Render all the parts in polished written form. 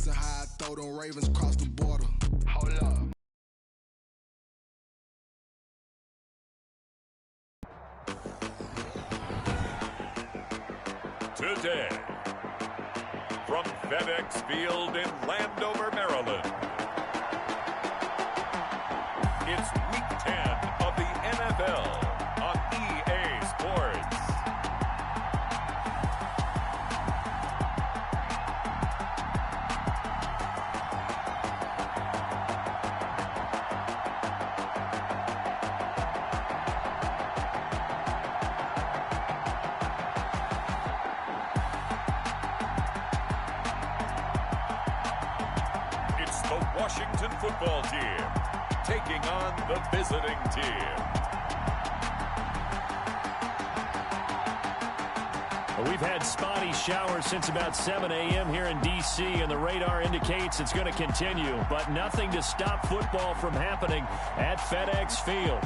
Listen how I throw them Ravens across the border. Hold up. Today, from FedEx Field in Landover, Maryland, it's Week 10 of the NFL on EA Sports. The Washington football team taking on the visiting team. We've had spotty showers since about 7 a.m. here in D.C., and the radar indicates it's going to continue, but nothing to stop football from happening at FedEx Field.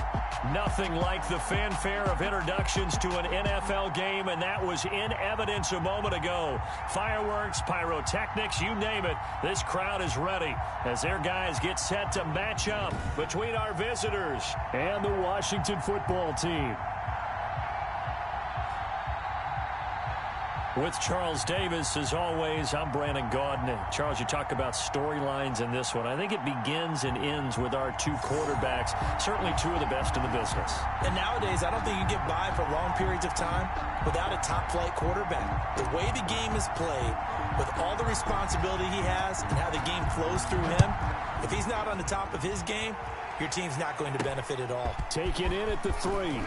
Nothing like the fanfare of introductions to an NFL game, and that was in evidence a moment ago. Fireworks, pyrotechnics, you name it, this crowd is ready as their guys get set to match up between our visitors and the Washington football team. With Charles Davis, as always, I'm Brandon Gaudin. Charles, you talk about storylines in this one. I think it begins and ends with our two quarterbacks, certainly two of the best in the business. And nowadays, I don't think you get by for long periods of time without a top-flight quarterback. The way the game is played, with all the responsibility he has and how the game flows through him, if he's not on the top of his game, your team's not going to benefit at all. Taking in at the 3.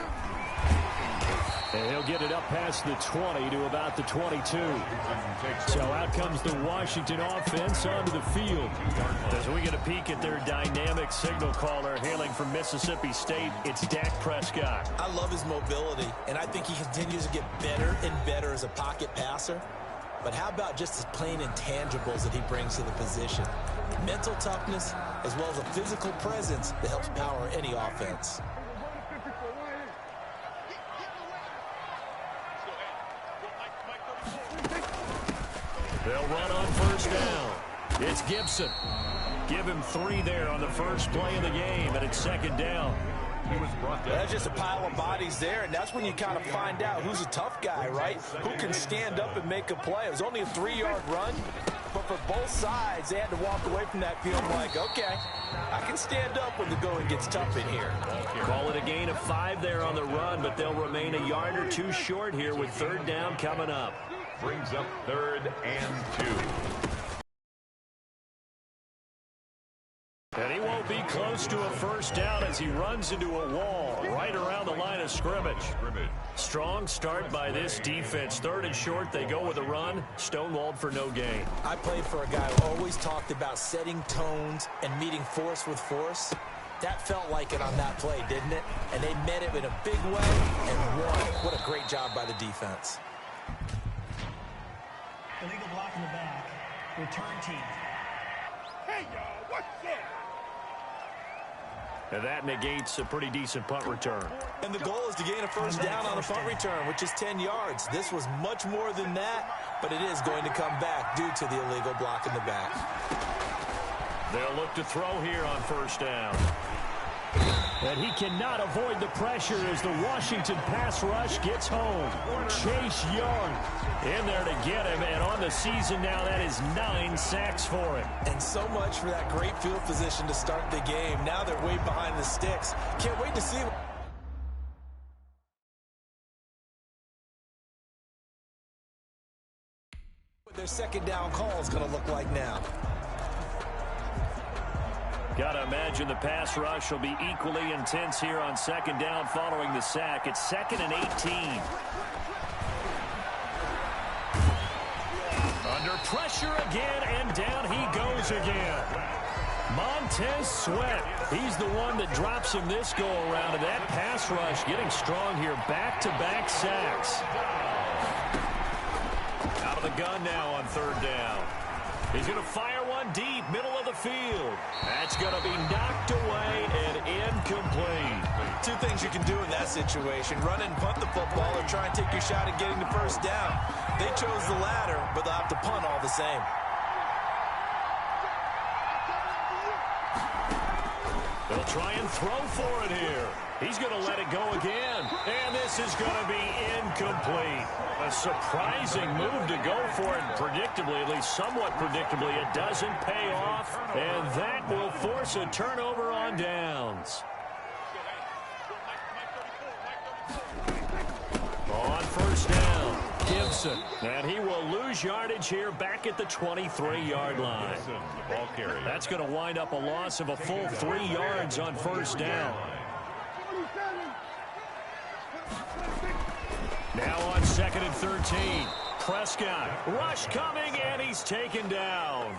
And he'll get it up past the 20 to about the 22. So out comes the Washington offense onto the field. As we get a peek at their dynamic signal caller hailing from Mississippi State, it's Dak Prescott. I love his mobility, and I think he continues to get better and better as a pocket passer. But how about just his plain intangibles that he brings to the position? Mental toughness, as well as a physical presence that helps power any offense. They'll run on first down. It's Gibson. Give him 3 there on the first play of the game, and it's second down. That's just a pile of bodies there, and that's when you kind of find out who's a tough guy, right? Who can stand up and make a play. It was only a 3-yard run, but for both sides, they had to walk away from that field like, okay, I can stand up when the going gets tough in here. Call it a gain of 5 there on the run, but they'll remain a yard or 2 short here with third down coming up. Brings up 3rd and 2. And he won't be close to a first down as he runs into a wall right around the line of scrimmage. Strong start by this defense. 3rd and short, they go with a run. Stonewalled for no gain. I played for a guy who always talked about setting tones and meeting force with force. That felt like it on that play, didn't it? And they met it in a big way and won. What a great job by the defense. Illegal block in the back. Return team. Hey, y'all, what's up? And that negates a pretty decent punt return. And the goal is to gain a first down on the punt return, which is 10 yards. This was much more than that, but it is going to come back due to the illegal block in the back. They'll look to throw here on first down. And he cannot avoid the pressure as the Washington pass rush gets home. Chase Young in there to get him, and on the season now, that is 9 sacks for him. And so much for that great field position to start the game. Now they're way behind the sticks. Can't wait to see what their second down call is going to look like now. Got to imagine the pass rush will be equally intense here on second down following the sack. It's 2nd and 18. Under pressure again, and down he goes again. Montez Sweat, he's the one that drops him this go-around, and that pass rush getting strong here. Back-to-back sacks. Out of the gun now on third down. He's going to fire one deep, middle of the field. That's going to be knocked away and incomplete. 2 things you can do in that situation. Run and punt the football or try and take your shot at getting the first down. They chose the latter, but they'll have to punt all the same. They'll try and throw for it here. He's going to let it go again. And this is going to be incomplete. A surprising move to go for it. Predictably, at least somewhat predictably, it doesn't pay off. And that will force a turnover on downs. On first down, Gibson. And he will lose yardage here back at the 23-yard line. That's going to wind up a loss of a full 3 yards on first down. Now on 2nd and 13. Prescott. Rush coming, and he's taken down.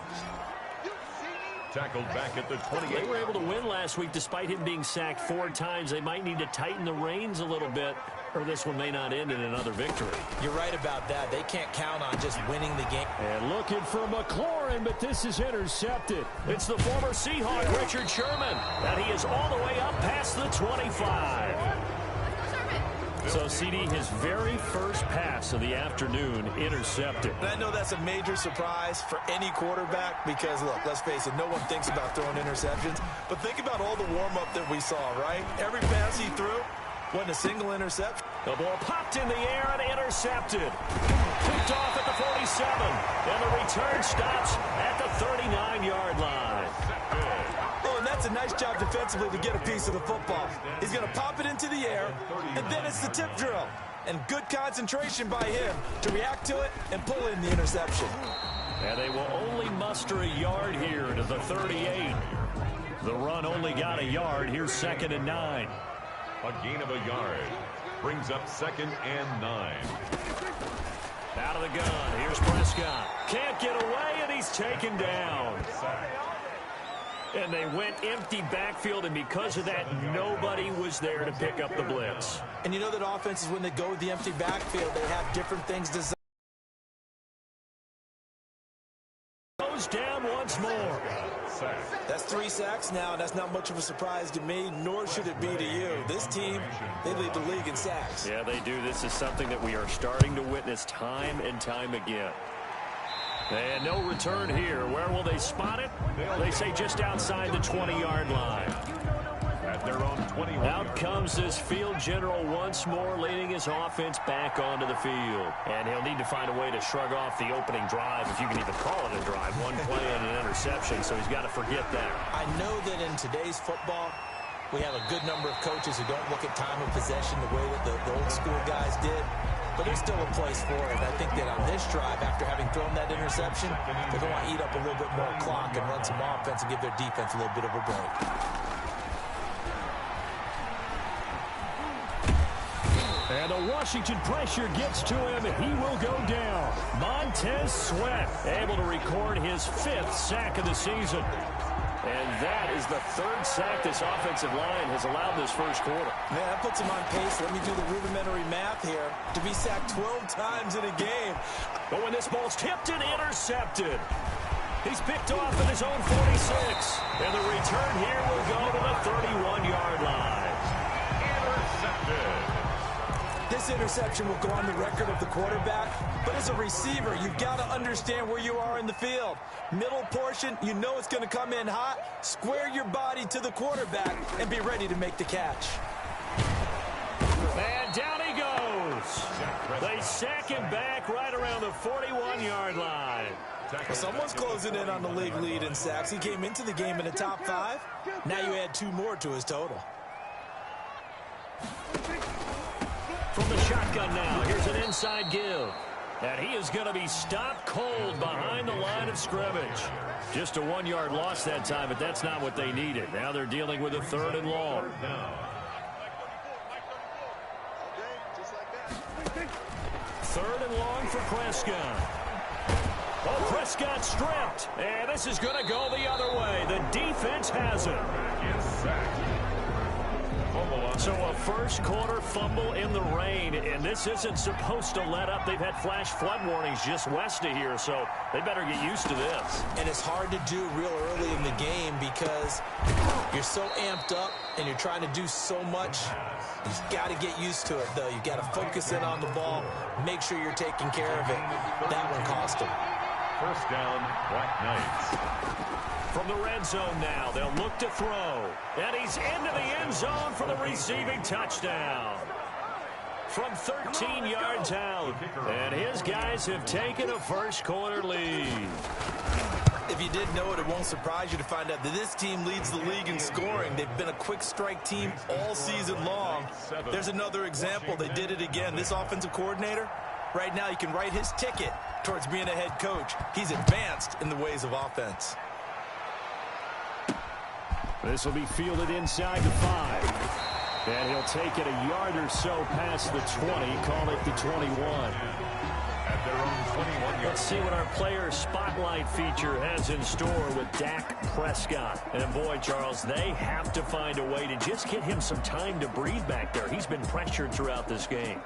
Tackled back at the 28. They were able to win last week despite him being sacked 4 times. They might need to tighten the reins a little bit, or this one may not end in another victory. You're right about that. They can't count on just winning the game. And looking for McLaurin, but this is intercepted. It's the former Seahawk, Richard Sherman, and he is all the way up past the 25. So, CD, his very first pass of the afternoon intercepted. And I know that's a major surprise for any quarterback because, look, let's face it, no one thinks about throwing interceptions. But think about all the warm-up that we saw, right? Every pass he threw wasn't a single interception. The ball popped in the air and intercepted. Picked off at the 47. And the return stops at the 39-yard line. Oh, and that's a nice job defensively to get a piece of the football. He's going to pop it into the air, and then it's the tip drill. And good concentration by him to react to it and pull in the interception. And they will only muster a yard here to the 38. The run only got a yard. Here's 2nd and 9. A gain of a yard. Brings up 2nd and 9. Out of the gun. Here's Prescott. Can't get away, and he's taken down. And they went empty backfield, and because of that, nobody was there to pick up the blitz. And you know that offenses, when they go with the empty backfield, they have different things designed. Goes down once more. That's 3 sacks now, and that's not much of a surprise to me, nor should it be to you. This team, they lead the league in sacks. Yeah, they do. This is something that we are starting to witness time and time again. And no return here. Where will they spot it? They say just outside the 20-yard line. At their own 21. Out comes this field general once more, leading his offense back onto the field. And he'll need to find a way to shrug off the opening drive, if you can even call it a drive. 1 play and an interception, so he's got to forget that. I know that in today's football, we have a good number of coaches who don't look at time of possession the way that the old school guys did. But there's still a place for it. I think that on this drive, after having thrown that interception, they're going to want to eat up a little bit more clock and run some offense and give their defense a little bit of a break. And the Washington pressure gets to him, and he will go down. Montez Sweat able to record his 5th sack of the season. And that is the 3rd sack this offensive line has allowed this first quarter. Man, that puts him on pace. Let me do the rudimentary math here. To be sacked 12 times in a game. But when this ball's tipped and intercepted, he's picked off at his own 46. And the return here will go to the 31-yard line. Intercepted. This interception will go on the record of the quarterback, but as a receiver, you've got to understand where you are in the field. Middle portion, you know it's going to come in hot. Square your body to the quarterback and be ready to make the catch. And down he goes. They sack him back right around the 41-yard line. Well, someone's closing in on the league lead in sacks. He came into the game in the top 5. Now you add 2 more to his total. From the shotgun now, here's an inside give. And he is going to be stopped cold behind the line of scrimmage. Just a 1-yard loss that time, but that's not what they needed. Now they're dealing with a 3rd and long. 3rd and long for Prescott. Oh, Prescott stripped. And this is going to go the other way. The defense has it. So a first quarter fumble in the rain, and this isn't supposed to let up. They've had flash flood warnings just west of here, so they better get used to this. And it's hard to do real early in the game because you're so amped up and you're trying to do so much. You've got to get used to it, though. You've got to focus in on the ball, make sure you're taking care of it. That one cost him. First down, Black Knights. From the red zone now, they'll look to throw. And he's into the end zone for the receiving touchdown. From 13 yards out. And his guys have taken a first-quarter lead. If you didn't know it, it won't surprise you to find out that this team leads the league in scoring. They've been a quick strike team all season long. There's another example. They did it again. This offensive coordinator, right now, you can write his ticket towards being a head coach. He's advanced in the ways of offense. This will be fielded inside the 5. And he'll take it a yard or so past the 20, call it the 21. At their own 21 yards. Let's see what our player spotlight feature has in store with Dak Prescott. And boy, Charles, they have to find a way to just get him some time to breathe back there. He's been pressured throughout this game.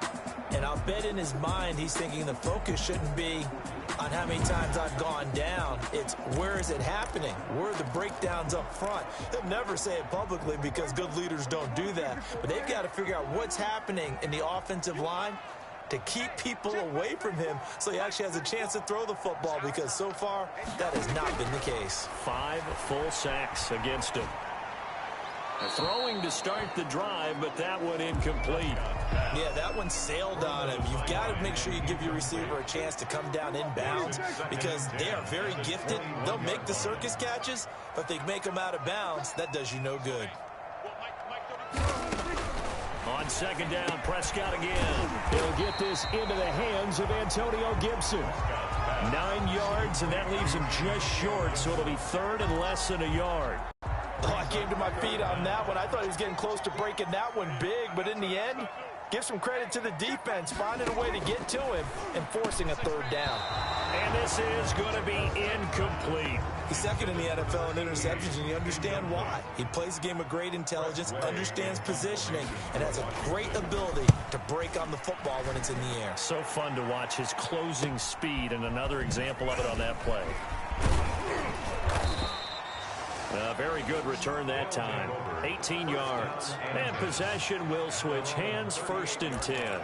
And I'll bet in his mind he's thinking the focus shouldn't be on how many times I've gone down. It's where is it happening? Where are the breakdowns up front? He'll never say it publicly because good leaders don't do that. But they've got to figure out what's happening in the offensive line to keep people away from him so he actually has a chance to throw the football, because so far that has not been the case. 5 full sacks against him. Throwing to start the drive, but that one incomplete. Yeah, that one sailed on him. You've got to make sure you give your receiver a chance to come down inbounds because they are very gifted. They'll make the circus catches, but if they make them out of bounds, that does you no good. On second down, Prescott again. He'll get this into the hands of Antonio Gibson. 9 yards, and that leaves him just short, so it'll be third and less than a yard. Oh, I came to my feet on that one. I thought he was getting close to breaking that one big, but in the end, give some credit to the defense, finding a way to get to him and forcing a third down. And this is going to be incomplete. He's second in the NFL in interceptions, and you understand why. He plays a game of great intelligence, understands positioning, and has a great ability to break on the football when it's in the air. So fun to watch his closing speed, and another example of it on that play. A very good return that time. 18 yards. And possession will switch hands, 1st and 10.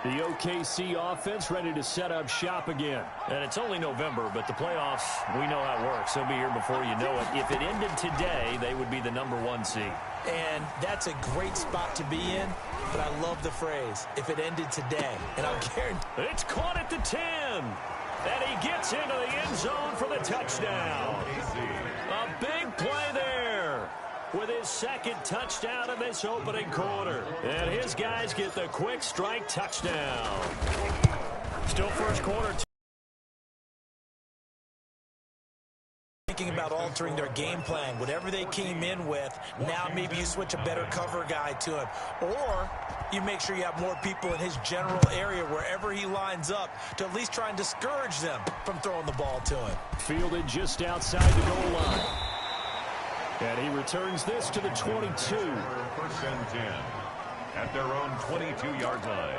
The OKC offense ready to set up shop again. And it's only November, but the playoffs, we know how it works. They'll be here before you know it. If it ended today, they would be the #1 seed. And that's a great spot to be in, but I love the phrase, if it ended today. And I'll guarantee it's caught at the 10. And he gets into the end zone for the touchdown. A big play there with his second touchdown in this opening quarter. And his guys get the quick strike touchdown. Still first quarter. Thinking about altering their game plan. Whatever they came in with, now maybe you switch a better cover guy to him. Or you make sure you have more people in his general area wherever he lines up to at least try and discourage them from throwing the ball to him. Fielded just outside the goal line. And he returns this to the 22. 1st and 10 at their own 22-yard line.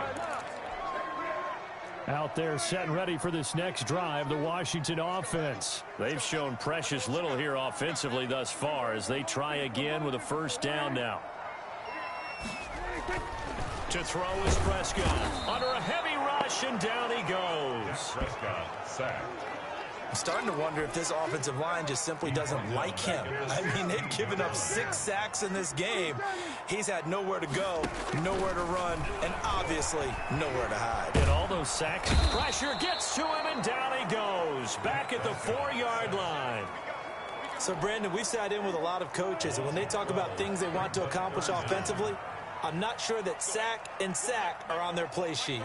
Out there set and ready for this next drive, the Washington offense. They've shown precious little here offensively thus far as they try again with a first down now. To throw is Prescott. Under a heavy rush, and down he goes. Prescott sacked. I'm starting to wonder if this offensive line just simply doesn't like him. I mean, they've given up 6 sacks in this game. He's had nowhere to go, nowhere to run, and obviously nowhere to hide. And all those sacks, pressure gets to him, and down he goes. Back at the 4-yard line. So, Brandon, we've sat in with a lot of coaches, and when they talk about things they want to accomplish offensively, I'm not sure that sack and sack are on their play sheet.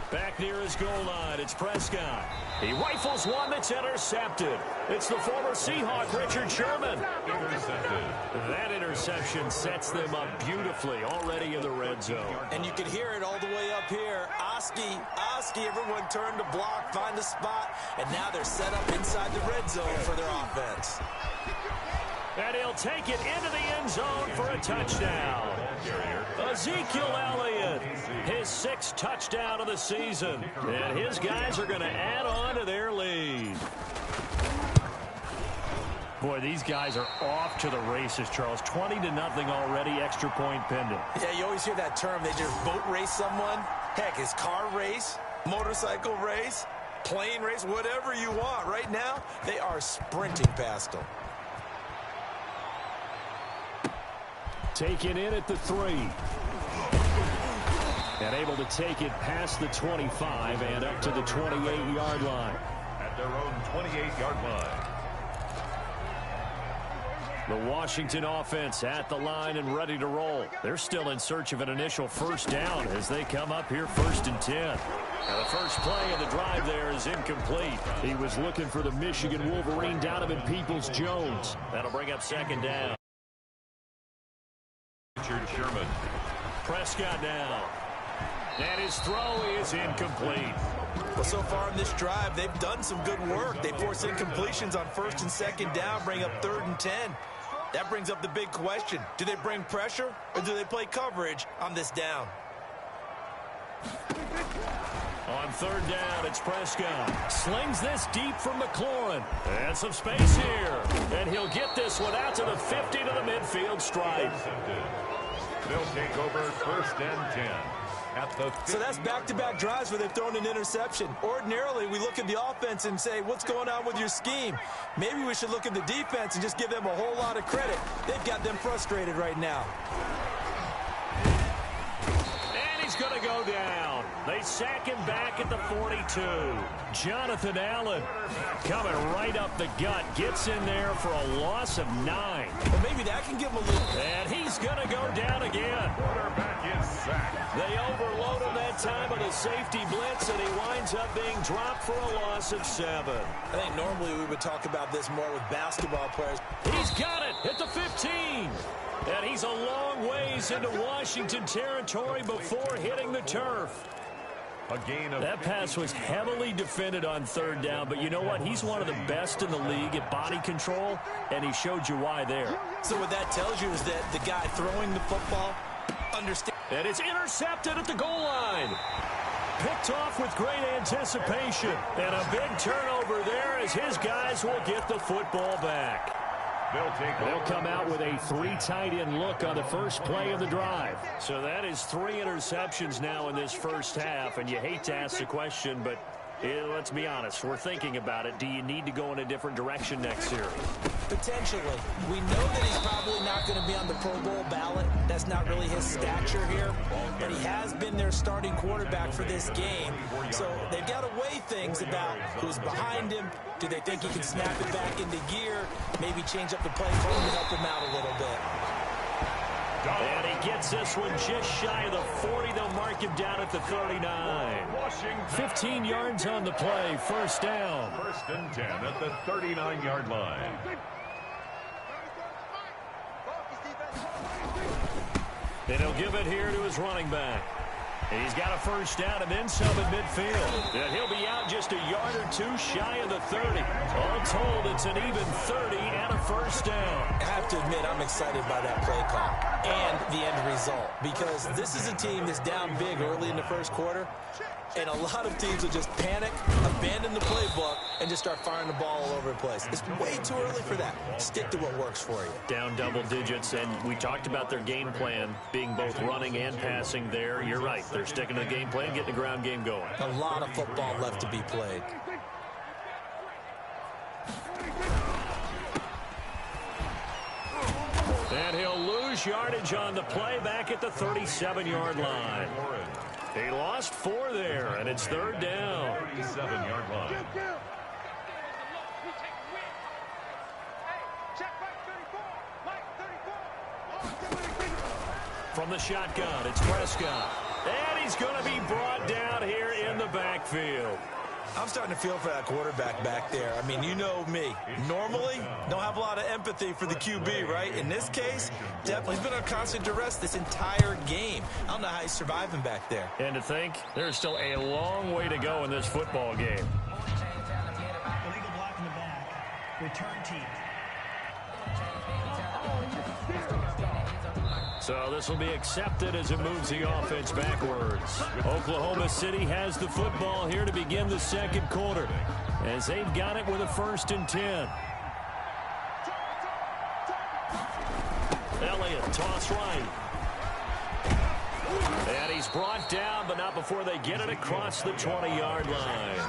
Back near his goal line, it's Prescott. He rifles one that's intercepted. It's the former Seahawk, Richard Sherman. Intercepted. That interception sets them up beautifully already in the red zone. And you could hear it all the way up here. Oski, everyone turned to block, find a spot, and now they're set up inside the red zone for their offense. And he'll take it into the end zone for a touchdown. Ezekiel Elliott, his 6th touchdown of the season. And his guys are going to add on to their lead. Boy, these guys are off to the races, Charles. 20-0 already, extra point pending. Yeah, you always hear that term. They just boat race someone. Heck, it's car race, motorcycle race. plane race, whatever you want. Right now, they are sprinting past them. Taken in at the 3. And able to take it past the 25 and up to the 28-yard line. At their own 28-yard line. The Washington offense at the line and ready to roll. They're still in search of an initial first down as they come up here 1st and 10. Now the first play of the drive there is incomplete. He was looking for the Michigan Wolverine, Donovan Peoples-Jones. That'll bring up 2nd down. Richard Sherman. Prescott now. And his throw is incomplete. Well, so far in this drive, they've done some good work. They force incompletions on 1st and 2nd down, bring up 3rd and 10. That brings up the big question. Do they bring pressure or do they play coverage on this down? On 3rd down, it's Prescott. Slings this deep from McLaurin. And some space here. And he'll get this one out to the 50 to the midfield stripe. They'll take over 1st and 10. So that's back-to-back drives where they've thrown an interception. Ordinarily, we look at the offense and say, what's going on with your scheme? Maybe we should look at the defense and just give them a whole lot of credit. They've got them frustrated right now. And he's going to go down. They sack him back at the 42. Jonathan Allen coming right up the gut. Gets in there for a loss of 9. Well, maybe that can give him a little. And he's going to go down again. Quarterback is sacked. They overload him that time with a safety blitz, and he winds up being dropped for a loss of 7. I think normally we would talk about this more with basketball players. He's got it at the 15. And he's a long ways into Washington territory before hitting the turf. A gain of that pass was heavily defended on 3rd down, but you know what? He's one of the best in the league at body control, and he showed you why there. So what that tells you is that the guy throwing the football understands. And it's intercepted at the goal line. Picked off with great anticipation. And a big turnover there as his guys will get the football back. They'll come out with a 3 tight end look on the first play of the drive. So that is 3 interceptions now in this first half. And you hate to ask the question, but let's be honest. We're thinking about it. Do you need to go in a different direction next year? Potentially. We know that he's probably not going to be on the Pro Bowl ballot. That's not really his stature here. But he has been their starting quarterback for this game. So they've got to weigh things about who's behind him. Do they think he can snap it back into gear? Maybe change up the play call to help him out a little bit. And he gets this one just shy of the 40. They'll mark him down at the 39. 15 yards on the play. First down. 1st and 10 at the 39-yard line. And he'll give it here to his running back. He's got a first down and then some in midfield. And he'll be out just a yard or 2 shy of the 30. All told, it's an even 30 and a first down. I have to admit, I'm excited by that play call and the end result, because this is a team that's down big early in the first quarter, and a lot of teams will just panic, abandon the playbook, and just start firing the ball all over the place. It's way too early for that. Stick to what works for you. Down double digits, and we talked about their game plan being both running and passing there. You're right. They're sticking to the game plan, getting the ground game going. A lot of football left to be played. And he'll lose yardage on the play back at the 37-yard line. He lost 4 there, and it's 3rd down. 37-yard line. From the shotgun, it's Prescott. And he's going to be brought down here in the backfield. I'm starting to feel for that quarterback back there. I mean, you know me. Normally, don't have a lot of empathy for the QB, right? In this case, definitely he's been on constant duress this entire game. I don't know how he's surviving back there. And to think, there's still a long way to go in this football game. Illegal block in the back. Return team. So this will be accepted as it moves the offense backwards. Oklahoma City has the football here to begin the second quarter, as they've got it with a 1st and 10. Elliott, toss right. And he's brought down, but not before they get it across the 20-yard line.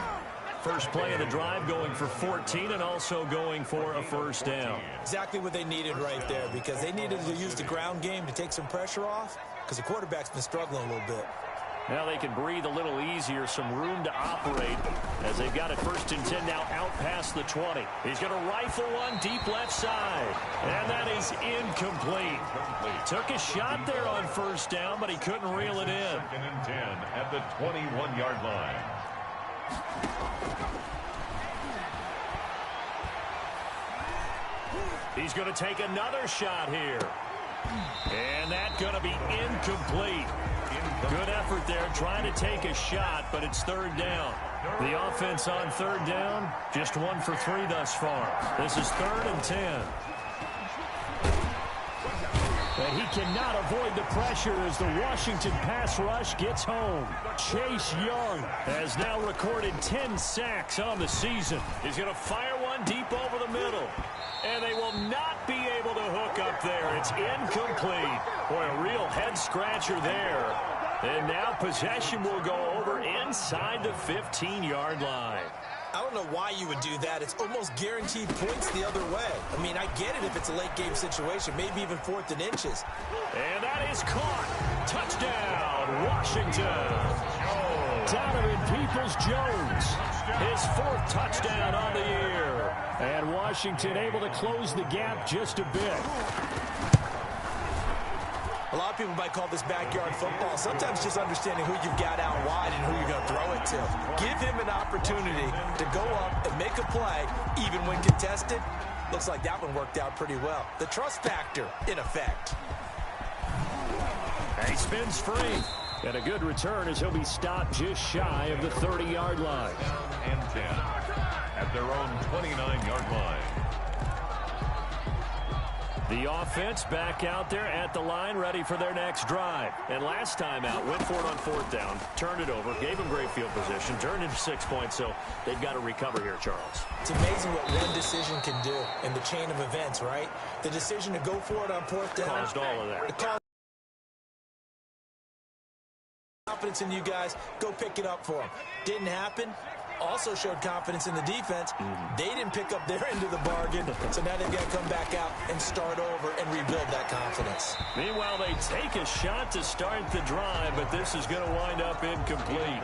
First play of the drive going for 14 and also going for a first down. Exactly what they needed right there, because they needed to use the ground game to take some pressure off, because the quarterback's been struggling a little bit. Now they can breathe a little easier, some room to operate as they've got it 1st and 10 now out past the 20. He's going to rifle one deep left side, and that is incomplete. Took a shot there on first down, but he couldn't reel it in. 2nd and 10 at the 21-yard line. He's going to take another shot here. And that's going to be incomplete. Good effort there trying to take a shot, but it's 3rd down. The offense on 3rd down, just 1 for 3 thus far. This is 3rd and 10. But he cannot avoid the pressure as the Washington pass rush gets home. Chase Young has now recorded 10 sacks on the season. He's going to fire one deep over the middle. And they will not be able to hook up there. It's incomplete. Boy, a real head-scratcher there. And now possession will go over inside the 15-yard line. I don't know why you would do that. It's almost guaranteed points the other way. I mean, I get it if it's a late-game situation, maybe even 4th and inches. And that is caught. Touchdown, Washington. Donovan Peoples-Jones, his 4th touchdown on the year. And Washington able to close the gap just a bit. A lot of people might call this backyard football. Sometimes just understanding who you've got out wide and who you're going to throw it to. Give him an opportunity to go up and make a play, even when contested. Looks like that one worked out pretty well. The trust factor, in effect. And he spins free. And a good return as he'll be stopped just shy of the 30-yard line. And 10 at their own 29-yard line. The offense back out there at the line, ready for their next drive. And last time out, went for it on 4th down, turned it over, gave them great field position, turned into 6 points, so they've got to recover here, Charles. It's amazing what one decision can do in the chain of events, right? The decision to go for it on 4th down. Caused all of that. It caused confidence in you guys. Go pick it up for them. Didn't happen. Also showed confidence in the defense. They didn't pick up their end of the bargain, so now they've got to come back out and start over and rebuild that confidence. Meanwhile, they take a shot to start the drive, but this is going to wind up incomplete.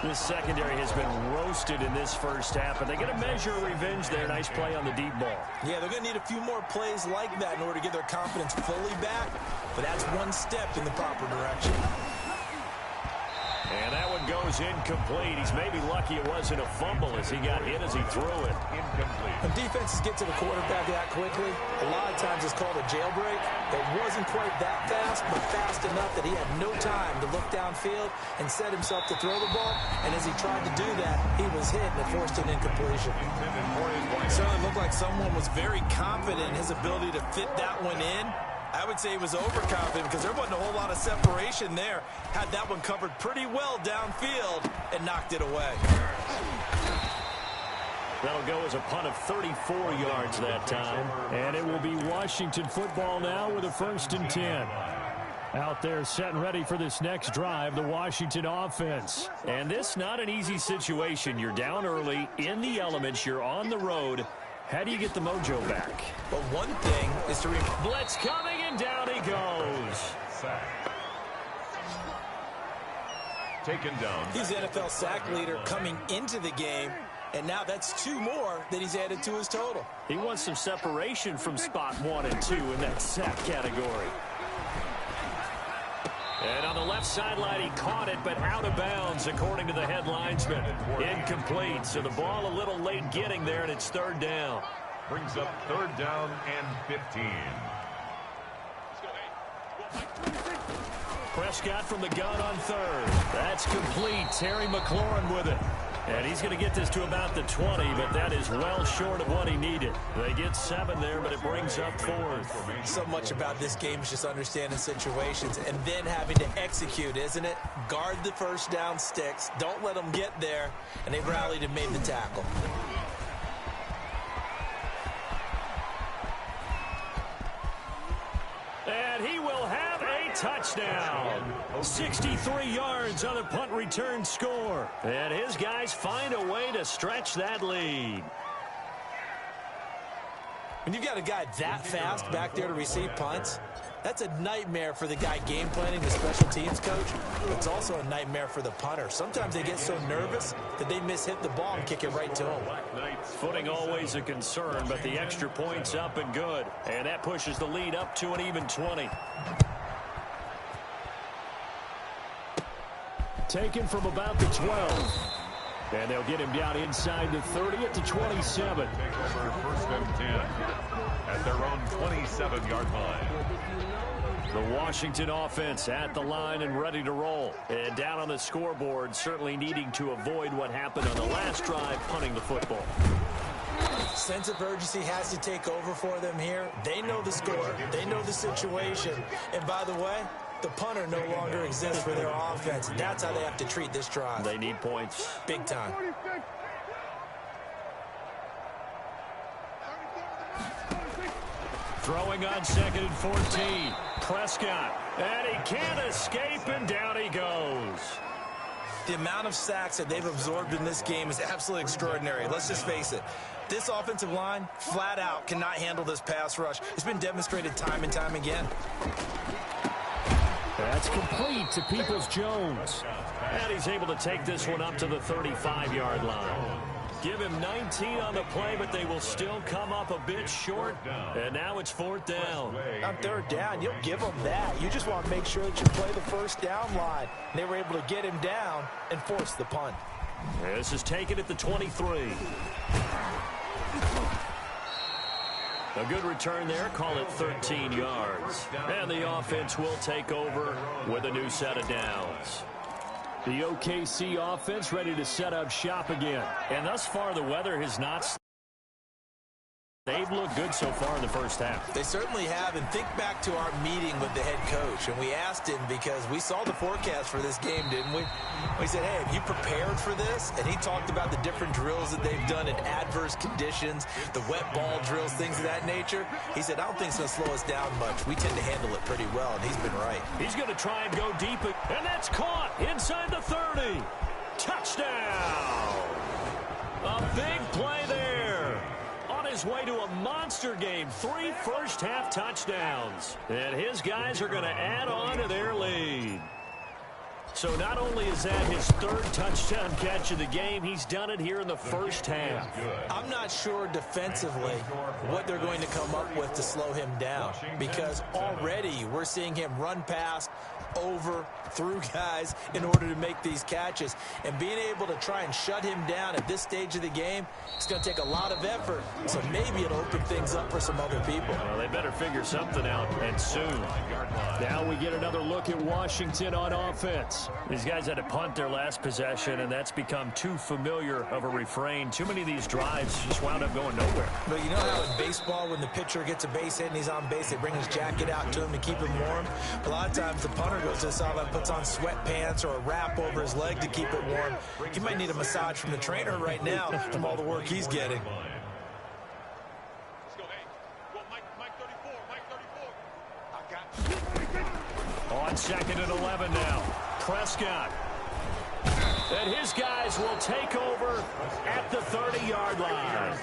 This secondary has been roasted in this first half, and they get a measure of revenge there. Nice play on the deep ball. Yeah, they're going to need a few more plays like that in order to get their confidence fully back, but that's one step in the proper direction. And that one goes incomplete. He's maybe lucky it wasn't a fumble as he got hit as he threw it. Incomplete. When defenses get to the quarterback that quickly, a lot of times it's called a jailbreak. It wasn't quite that fast, but fast enough that he had no time to look downfield and set himself to throw the ball. And as he tried to do that, he was hit and it forced an incompletion. It certainly looked like someone was very confident in his ability to fit that one in. I would say he was overconfident because there wasn't a whole lot of separation there. Had that one covered pretty well downfield and knocked it away. That'll go as a punt of 34 yards that time. And it will be Washington football now with a 1st and 10. Out there set and ready for this next drive, the Washington offense. And this not an easy situation. You're down early, in the elements, you're on the road. How do you get the mojo back? But one thing is to blitz coming, and down he goes. Sack. Taken down. He's NFL sack leader coming into the game, and now that's 2 more that he's added to his total. He wants some separation from spot 1 and 2 in that sack category. And on the left sideline, he caught it, but out of bounds, according to the head linesman. Incomplete, so the ball a little late getting there, and it's 3rd down. Brings up 3rd down and 15. Prescott from the gun on 3rd. That's complete. Terry McLaurin with it. And he's going to get this to about the 20, but that is well short of what he needed. They get 7 there, but it brings up 4th. So much about this game is just understanding situations and then having to execute, isn't it? Guard the first down sticks. Don't let them get there. And they rallied and made the tackle. And he will have a touchdown. 63 yards on the punt return score. And his guys find a way to stretch that lead. When you've got a guy that fast back there to receive punts, that's a nightmare for the guy game planning, the special teams coach. It's also a nightmare for the punter. Sometimes they get so nervous that they mishit the ball and kick it right to him. Footing always a concern, but the extra point's up and good. And that pushes the lead up to an even 20. Taken from about the 12. And they'll get him down inside the 30 at the 27. Take over first and 10 at their own 27-yard line. The Washington offense at the line and ready to roll. And down on the scoreboard, certainly needing to avoid what happened on the last drive, punting the football. Sense of urgency has to take over for them here. They know the score. They know the situation. And by the way, the punter no longer exists for their offense. That's how they have to treat this drive. They need points. Big time. Throwing on 2nd and 14. Prescott. And he can't escape, and down he goes. The amount of sacks that they've absorbed in this game is absolutely extraordinary. Let's just face it. This offensive line, flat out, cannot handle this pass rush. It's been demonstrated time and time again. That's complete to Peoples-Jones. And he's able to take this one up to the 35-yard line. Give him 19 on the play, but they will still come up a bit short. And now it's 4th down. On 3rd down, you'll give them that. You just want to make sure that you play the first down line. They were able to get him down and force the punt. This is taken at the 23. A good return there, call it 13 yards. And the offense will take over with a new set of downs. The OKC offense ready to set up shop again. And thus far, the weather has not... They've looked good so far in the first half. They certainly have. And think back to our meeting with the head coach. And we asked him because we saw the forecast for this game, didn't we? We said, hey, have you prepared for this? And he talked about the different drills that they've done in adverse conditions, the wet ball drills, things of that nature. He said, I don't think it's going to slow us down much. We tend to handle it pretty well, and he's been right. He's going to try and go deep, and that's caught inside the 30. Touchdown! A big play there. On his way to a monster game, 3 first-half touchdowns. And his guys are going to add on to their lead. So not only is that his 3rd touchdown catch of the game, he's done it here in the first half. I'm not sure defensively what they're going to come up with to slow him down, because already we're seeing him run past, over, through guys in order to make these catches. And being able to try and shut him down at this stage of the game, it's going to take a lot of effort. So maybe it'll open things up for some other people. Well, they better figure something out, and soon. Now we get another look at Washington on offense. These guys had to punt their last possession, and that's become too familiar of a refrain. Too many of these drives just wound up going nowhere. But you know how in baseball, when the pitcher gets a base hit and he's on base, they bring his jacket out to him to keep him warm? A lot of times the punter goes to the sideline, puts on sweatpants or a wrap over his leg to keep it warm. He might need a massage from the trainer right now from all the work he's getting. On 2nd and 11 now. Prescott. And his guys will take over at the 30-yard line.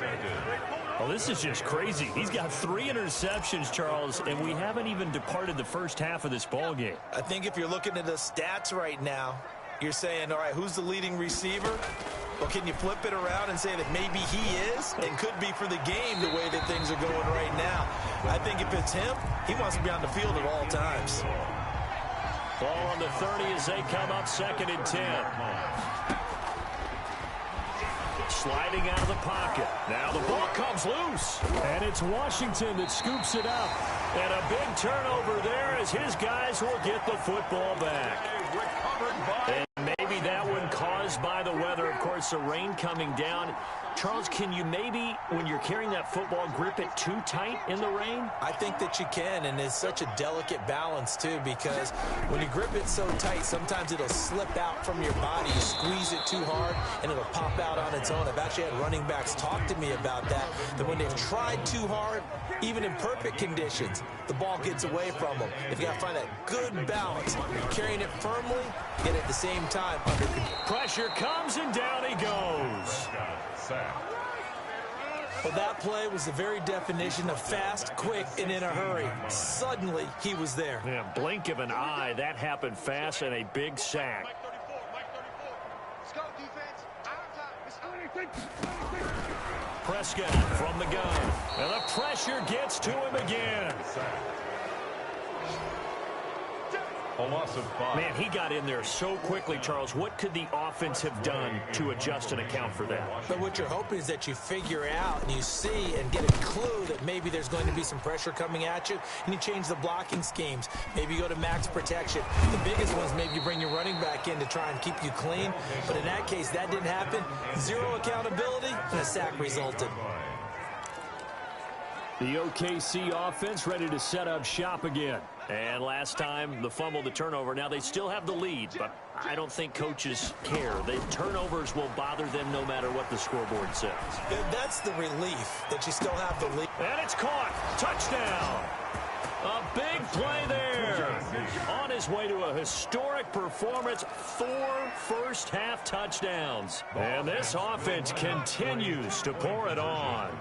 Well, this is just crazy. He's got 3 interceptions, Charles, and we haven't even departed the first half of this ball game. I think if you're looking at the stats right now, you're saying, all right, who's the leading receiver? Well, can you flip it around and say that maybe he is and could be for the game the way that things are going right now? I think if it's him, he wants to be on the field at all times. Ball on the 30 as they come up 2nd and 10. Sliding out of the pocket. Now the ball comes loose. And it's Washington that scoops it up. And a big turnover there as his guys will get the football back. And maybe maybe that one caused by the weather. Of course, the rain coming down. Charles, can you maybe, when you're carrying that football, grip it too tight in the rain? I think that you can, and it's such a delicate balance, too, because when you grip it so tight, sometimes it'll slip out from your body. You squeeze it too hard, and it'll pop out on its own. I've actually had running backs talk to me about that when they've tried too hard, even in perfect conditions, the ball gets away from them. If you got to find that good balance, carrying it firmly, yet at the same time under control. Pressure comes, and down he goes. Well, that play was the very definition of fast, quick, and in a hurry. Suddenly, he was there. Yeah, blink of an eye, that happened fast, and a big sack. Prescott from the gun, and the pressure gets to him again. A loss of 5. Man, he got in there so quickly, Charles. What could the offense have done to adjust and account for that? But what you're hoping is that you figure out and you see and get a clue that maybe there's going to be some pressure coming at you, and you change the blocking schemes. Maybe you go to max protection. The biggest ones, maybe you bring your running back in to try and keep you clean. But in that case, that didn't happen. Zero accountability, and a sack resulted. The OKC offense ready to set up shop again. And last time, the fumble, the turnover. Now they still have the lead, but I don't think coaches care. The turnovers will bother them no matter what the scoreboard says. That's the relief that you still have the lead. And it's caught. Touchdown. A big play there. On his way to a historic performance, 4 first-half touchdowns. And this offense continues to pour it on.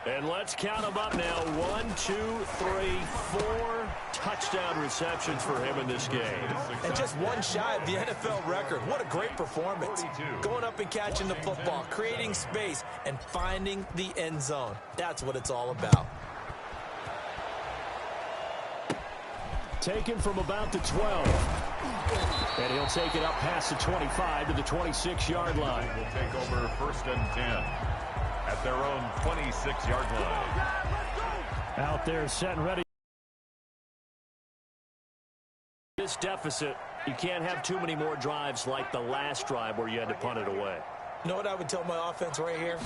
And let's count them up now. 1, 2, 3, 4 touchdown receptions for him in this game. And just one shy of the NFL record. What a great performance. Going up and catching the football, creating space, and finding the end zone. That's what it's all about. Taken from about the 12. And he'll take it up past the 25 to the 26-yard line. Will take over 1st and 10. At their own 26-yard line. Out there, set and ready. This deficit, you can't have too many more drives like the last drive where you had to punt it away. You know what I would tell my offense right here?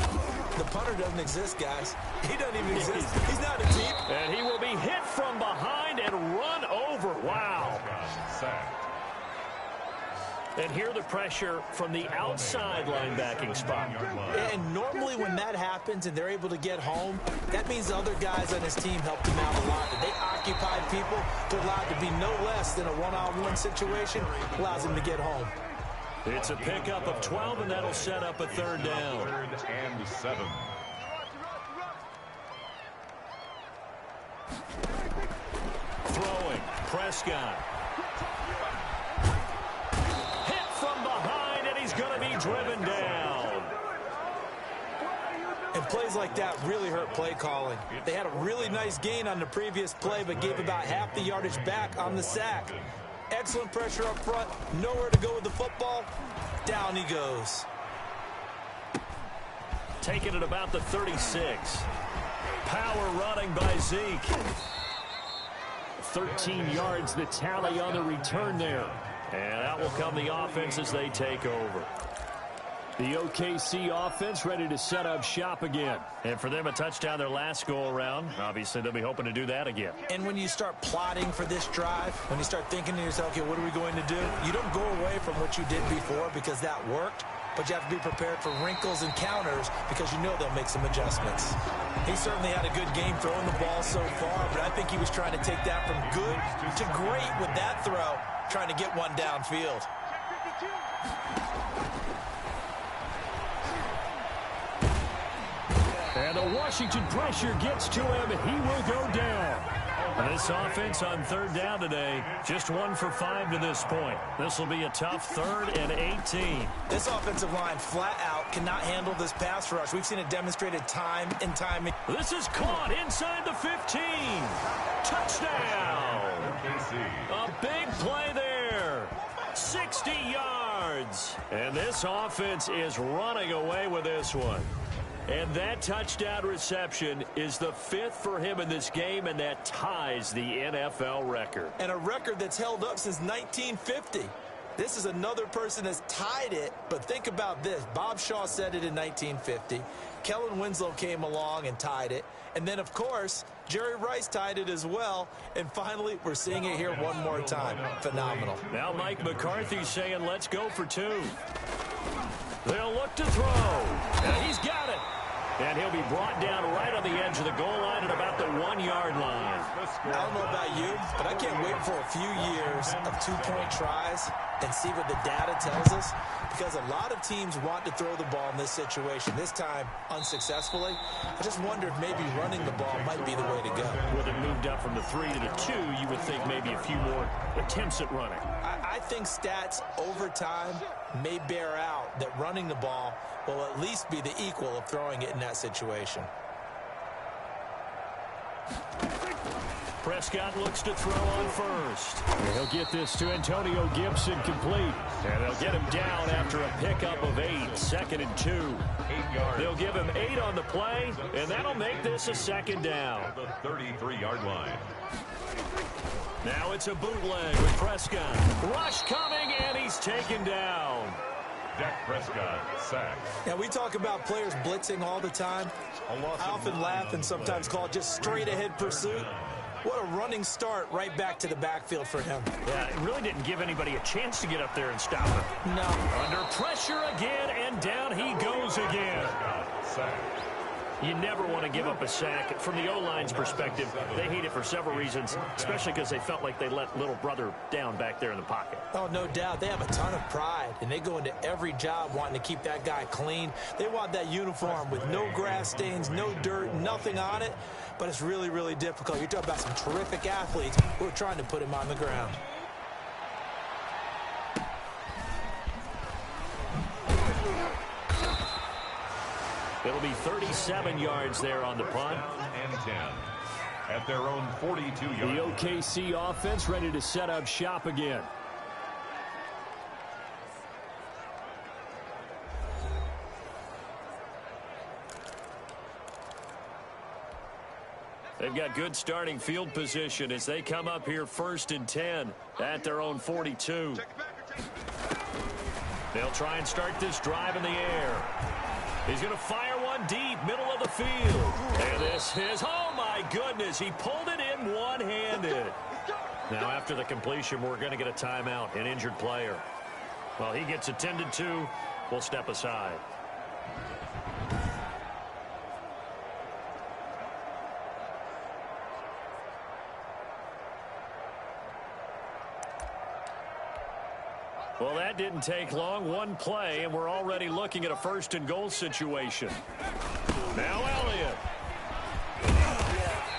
The punter doesn't exist, guys. He doesn't even exist. He's not a team. And he will be hit from behind and run over. Wow. And here the pressure from the outside linebacking spot. And normally when that happens and they're able to get home, that means the other guys on his team helped him out a lot. They occupy people. They're allowed to be no less than a one-on-one situation. Allows him to get home. It's a pickup of 12, and that'll set up a 3rd down. 3rd and 7. Throwing, Prescott. Going to be driven down. And plays like that really hurt play calling. They had a really nice gain on the previous play, but gave about half the yardage back on the sack. Excellent pressure up front. Nowhere to go with the football. Down he goes. Taking it about the 36. Power running by Zeke. 13 yards the tally on the return there. And out will come the offense as they take over. The OKC offense ready to set up shop again. And for them, a touchdown their last go-around. Obviously, they'll be hoping to do that again. And when you start plotting for this drive, when you start thinking to yourself, okay, what are we going to do? You don't go away from what you did before because that worked. But you have to be prepared for wrinkles and counters because you know they'll make some adjustments. He certainly had a good game throwing the ball so far, but I think he was trying to take that from good to great with that throw, trying to get one downfield. And the Washington pressure gets to him, and he will go down. And this offense on 3rd down today, just 1 for 5 to this point. This will be a tough 3rd and 18. This offensive line flat out cannot handle this pass rush. We've seen it demonstrated time and time. This is caught inside the 15. Touchdown. A big play there. 60 yards. And this offense is running away with this one. And that touchdown reception is the 5th for him in this game, and that ties the NFL record. And a record that's held up since 1950. This is another person that's tied it, but think about this. Bob Shaw said it in 1950. Kellen Winslow came along and tied it. And then, of course, Jerry Rice tied it as well. And finally, we're seeing it here one more time. Phenomenal. Now Mike McCarthy saying, let's go for two. They'll look to throw. And he's got it. And he'll be brought down right on the edge of the goal line at about the 1-yard line. I don't know about you, but I can't wait for a few years of two-point tries and see what the data tells us, because a lot of teams want to throw the ball in this situation, this time unsuccessfully. I just wonder if maybe running the ball might be the way to go. With it moved up from the 3 to the 2, you would think maybe a few more attempts at running. I think stats over time may bear out that running the ball will at least be the equal of throwing it in that situation. Prescott looks to throw on first. And he'll get this to Antonio Gibson complete. And they'll get him down after a pickup of 8, 2nd and 2. 8 yards. They'll give him 8 on the play, and that'll make this a 2nd down. The 33-yard line. Now it's a bootleg with Prescott. Rush coming, and he's taken down. Dak Prescott sacked. Now, we talk about players blitzing all the time. I often laugh and sometimes call it just straight-ahead pursuit. What a running start right back to the backfield for him. Yeah, it really didn't give anybody a chance to get up there and stop him. No. Under pressure again, and down he goes again. Prescott sacked. You never want to give up a sack. From the O-line's perspective, they hate it for several reasons, especially because they felt like they let little brother down back there in the pocket. Oh, no doubt. They have a ton of pride, and they go into every job wanting to keep that guy clean. They want that uniform with no grass stains, no dirt, nothing on it. But it's really, really difficult. You're talking about some terrific athletes who are trying to put him on the ground. It'll be 37 yards there on the punt. And 10 at their own 42-yard. The OKC offense ready to set up shop again. They've got good starting field position as they come up here 1st and 10 at their own 42. They'll try and start this drive in the air. He's going to fire one deep, middle of the field. And this is, oh my goodness, he pulled it in one-handed. Now after the completion, we're going to get a timeout, an injured player. While he gets attended to, we'll step aside. Well, that didn't take long. One play, and we're already looking at a 1st and goal situation. Now Elliott.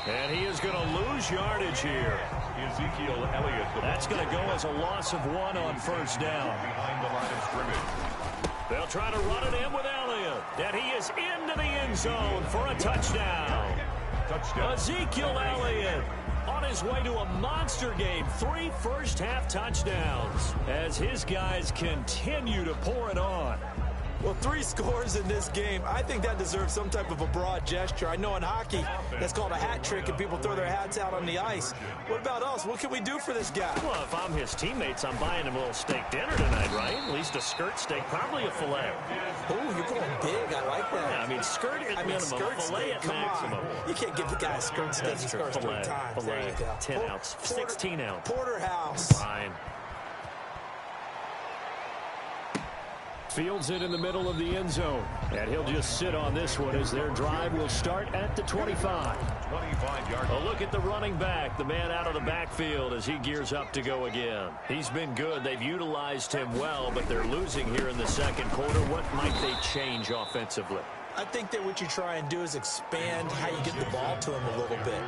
And he is going to lose yardage here. Ezekiel Elliott. That's going to go as a loss of 1 on 1st down. Behind the line of scrimmage. They'll try to run it in with Elliott. And he is into the end zone for a touchdown. Touchdown. Ezekiel Elliott on his way to a monster game. 3 first-half touchdowns as his guys continue to pour it on. Well, 3 scores in this game. I think that deserves some type of a broad gesture. I know in hockey, that's called a hat trick, and people throw their hats out on the ice. What about us? What can we do for this guy? Well, if I'm his teammates, I'm buying him a little steak dinner tonight, right? At least a skirt steak, probably a filet. Ooh, you're going big. I like that. Yeah, I mean, skirt at minimum, skirt filet steak. at Come maximum. on. You can't give the guy a skirt steak. He scores 3 times. There you go. 10 ounce, 16 ounce. Porterhouse. Fine. Fields it in the middle of the end zone. And he'll just sit on this one as their drive will start at the 25. 25-yard. A look at the running back, the man out of the backfield as he gears up to go again. He's been good. They've utilized him well, but they're losing here in the 2nd quarter. What might they change offensively? I think that what you try and do is expand how you get the ball to him a little bit.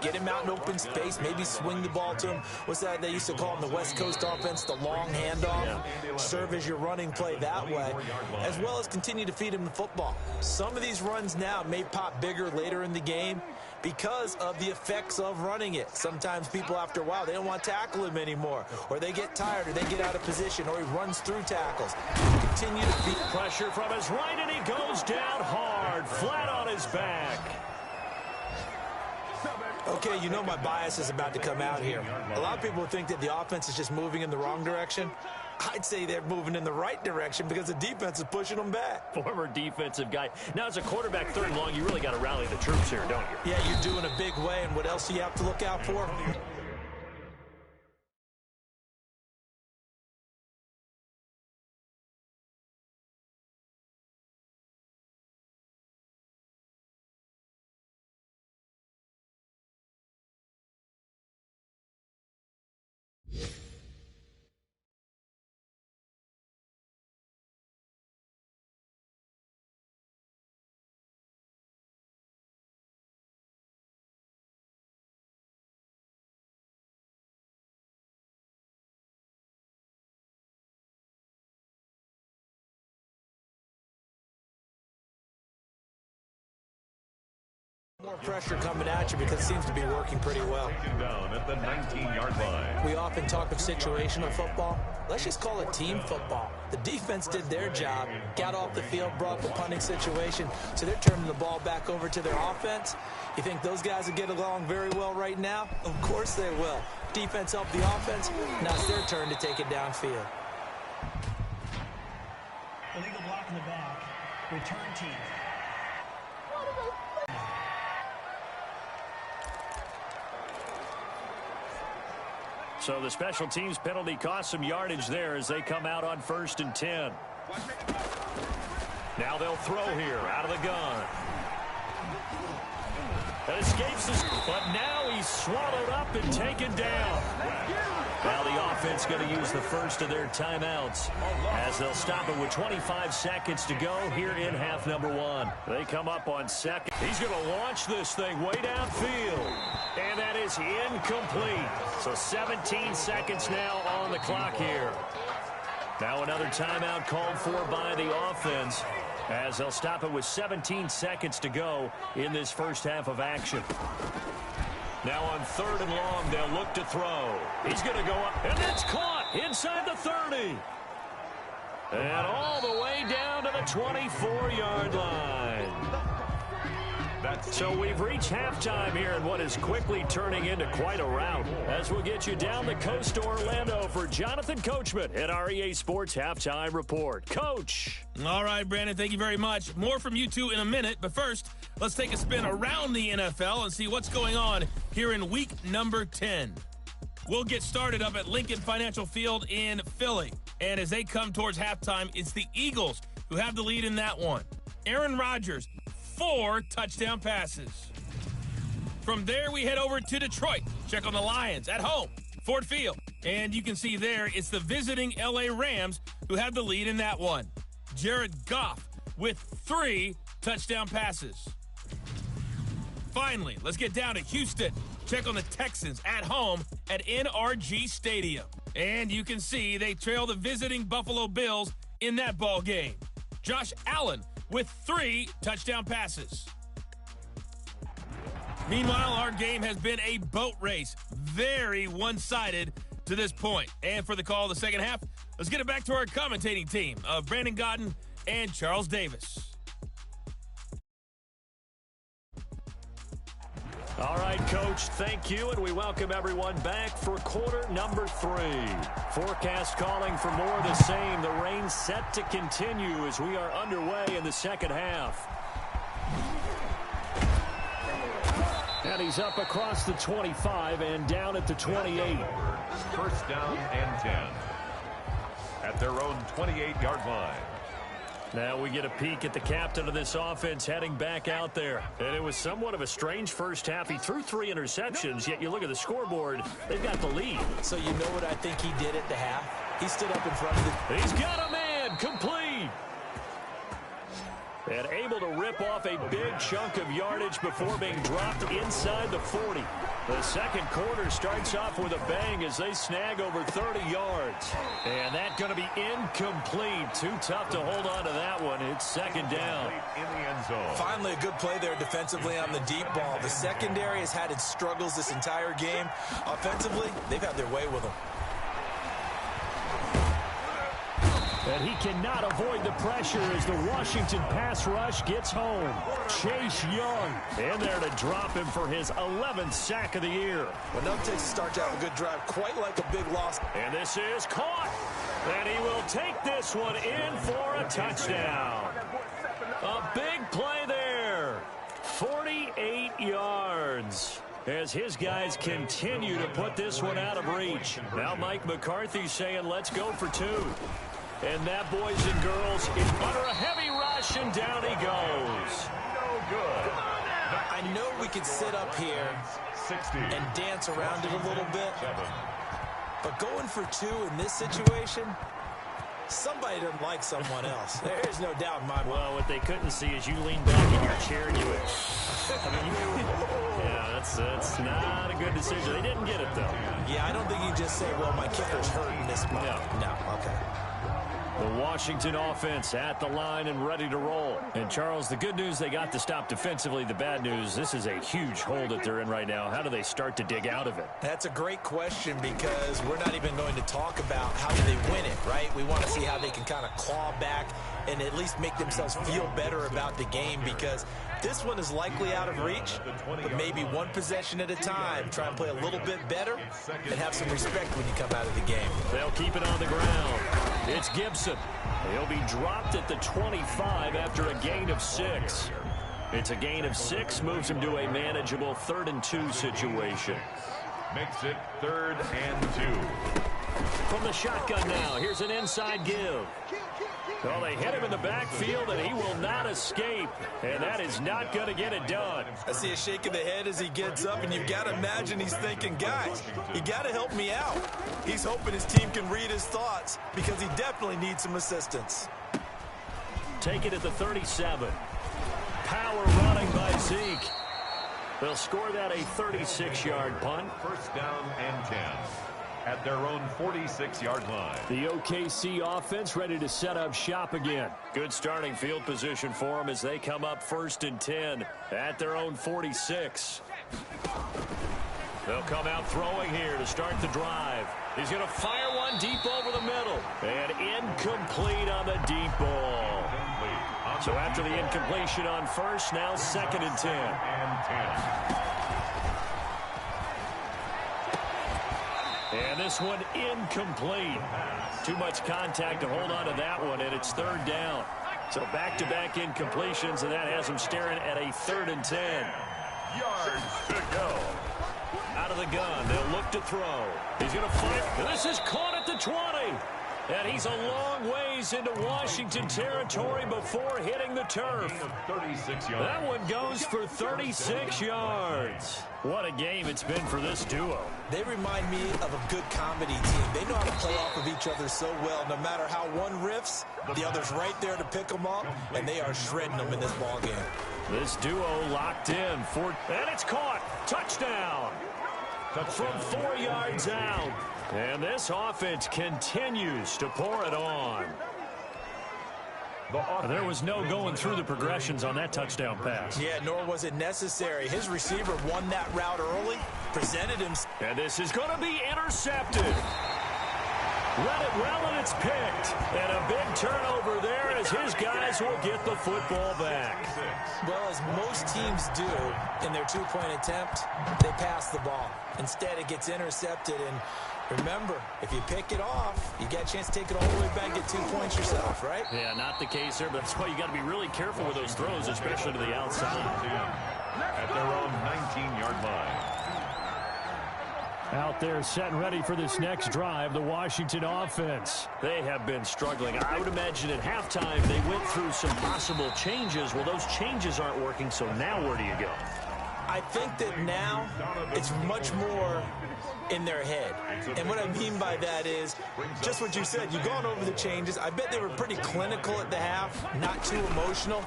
Get him out in open space, maybe swing the ball to him. What's that they used to call in the West Coast offense, the long handoff? Yeah. Serve as your running play that way, as well as continue to feed him the football. Some of these runs now may pop bigger later in the game because of the effects of running it. Sometimes people, after a while, they don't want to tackle him anymore, or they get tired, or they get out of position, or he runs through tackles. Continue to feed pressure from his right, and he goes down hard, flat on his back. Okay, you know my bias is about to come out here. A lot of people think that the offense is just moving in the wrong direction. I'd say they're moving in the right direction because the defense is pushing them back. Former defensive guy. Now, as a quarterback, third and long, you really got to rally the troops here, don't you? Yeah, you're doing a big way, and what else do you have to look out for? More pressure coming at you because it seems to be working pretty well. Down at the 19-yard line. We often talk of situational football. Let's just call it team football. The defense did their job, got off the field, brought the punting situation, so they're turning the ball back over to their offense. You think those guys will get along very well right now? Of course they will. Defense helped the offense. Now it's their turn to take it downfield. Illegal block in the back. Return team. So the special teams penalty cost some yardage there as they come out on 1st and 10. Now they'll throw here out of the gun. That escapes us, but now he's swallowed up and taken down. Now the offense going to use the first of their timeouts as they'll stop it with 25 seconds to go here in half number 1. They come up on second. He's going to launch this thing way downfield, and that is incomplete. So 17 seconds now on the clock here. Now another timeout called for by the offense as they'll stop it with 17 seconds to go in this first half of action. Now on 3rd and long, they'll look to throw. He's going to go up, and it's caught inside the 30. And all the way down to the 24-yard line. So we've reached halftime here in what is quickly turning into quite a rout. As we'll get you down the coast to Orlando for Jonathan Coachman at our EA Sports Halftime Report. Coach. All right, Brandon, thank you very much. More from you two in a minute, but first, let's take a spin around the NFL and see what's going on here in week number 10. We'll get started up at Lincoln Financial Field in Philly. And as they come towards halftime, it's the Eagles who have the lead in that one. Aaron Rodgers, 4 touchdown passes. From there, we head over to Detroit. Check on the Lions at home, Ford Field. And you can see there, it's the visiting L.A. Rams who have the lead in that one. Jared Goff with 3 touchdown passes. Finally, let's get down to Houston. Check on the Texans at home at NRG Stadium. And you can see they trail the visiting Buffalo Bills in that ball game. Josh Allen with 3 touchdown passes. Meanwhile, our game has been a boat race. Very one-sided to this point. And for the call of the second half, let's get it back to our commentating team of Brandon Godden and Charles Davis. All right, Coach, thank you, and we welcome everyone back for quarter number 3. Forecast calling for more of the same. The rain set to continue as we are underway in the second half. And he's up across the 25 and down at the 28. First down and 10 at their own 28-yard line. Now we get a peek at the captain of this offense heading back out there. And it was somewhat of a strange first half. He threw 3 interceptions, yet you look at the scoreboard, they've got the lead. So you know what I think he did at the half? He stood up in front of the... He's got a man, complete. And able to rip off a big chunk of yardage before being dropped inside the 40. The second quarter starts off with a bang as they snag over 30 yards. And that's going to be incomplete. Too tough to hold on to that one. It's second down. In the end zone. Finally, a good play there defensively on the deep ball. The secondary has had its struggles this entire game. Offensively, they've had their way with them. And he cannot avoid the pressure as the Washington pass rush gets home. Chase Young in there to drop him for his 11th sack of the year. Enough to start to have a good drive, quite like a big loss. And this is caught. And he will take this one in for a touchdown. A big play there. 48 yards. As his guys continue to put this one out of reach. Now Mike McCarthy saying, let's go for two. And that, boys and girls, is under a heavy rush, and down he goes. No good. I know we could sit up here and dance around it a little bit, but going for two in this situation, somebody doesn't like someone else. There's no doubt in my mind. Well, what they couldn't see is you leaned back in your chair and you went, yeah, that's not a good decision. They didn't get it, though. Yeah, I don't think you just say, well, my kicker's hurting this month. No, okay. The Washington offense at the line and ready to roll. And, Charles, the good news, they got to stop defensively. The bad news, this is a huge hole that they're in right now. How do they start to dig out of it? That's a great question, because we're not even going to talk about how do they win it, right? We want to see how they can kind of claw back and at least make themselves feel better about the game, because this one is likely out of reach, but maybe one possession at a time. Try and play a little bit better and have some respect when you come out of the game. They'll keep it on the ground. It's Gibson. He'll be dropped at the 25 after a gain of 6. It's a gain of 6, moves him to a manageable 3rd and 2 situation. Makes it 3rd and 2. From the shotgun now, here's an inside give. Well, they hit him in the backfield, and he will not escape. And that is not going to get it done. I see a shake of the head as he gets up, and you've got to imagine he's thinking, guys, you got to help me out. He's hoping his team can read his thoughts, because he definitely needs some assistance. Take it at the 37. Power running by Zeke. They'll score that a 36-yard punt. 1st down and 10. At their own 46-yard line. The OKC offense ready to set up shop again. Good starting field position for them as they come up 1st and 10 at their own 46. They'll come out throwing here to start the drive. He's going to fire one deep over the middle. And incomplete on the deep ball. So after the incompletion on 1st, now 2nd and 10. And this one incomplete. Too much contact to hold on to that one, and it's 3rd down. So back-to-back incompletions, and that has him staring at a 3rd and 10. Yards to go. Out of the gun, they'll look to throw. He's going to fight. This is caught at the 20. And he's a long ways into Washington territory before hitting the turf. 36 yards. That one goes for 36 yards. What a game it's been for this duo. They remind me of a good comedy team. They know how to play off of each other so well. No matter how one riffs, the other's right there to pick them up, and they are shredding them in this ball game. This duo locked in. And it's caught. Touchdown. From 4 yards out. And this offense continues to pour it on. There was no going through the progressions on that touchdown pass. Yeah, nor was it necessary. His receiver won that route early, presented him. And this is going to be intercepted. Read it well, and it's picked. And a big turnover there as his guys will get the football back. Well, as most teams do in their two-point attempt, they pass the ball. Instead, it gets intercepted, and remember, if you pick it off, you get a chance to take it all the way back and get 2 points yourself, right? Yeah, not the case there, but that's why you got to be really careful with those throws, especially to the outside. At their own 19-yard line. Out there set and ready for this next drive, the Washington offense. They have been struggling. I would imagine at halftime they went through some possible changes. Well, those changes aren't working, so now where do you go? I think that now it's much more in their head. And what I mean by that is just what you said. You've gone over the changes. I bet they were pretty clinical at the half, not too emotional.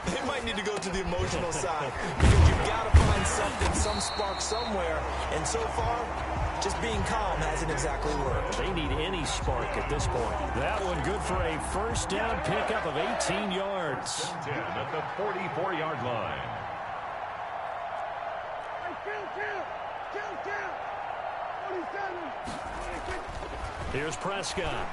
They might need to go to the emotional side because you've got to find something, some spark somewhere. And so far, just being calm hasn't exactly worked. They need any spark at this point. That one good for a 1st down pickup of 18 yards. 10 at the 44-yard line. Here's Prescott.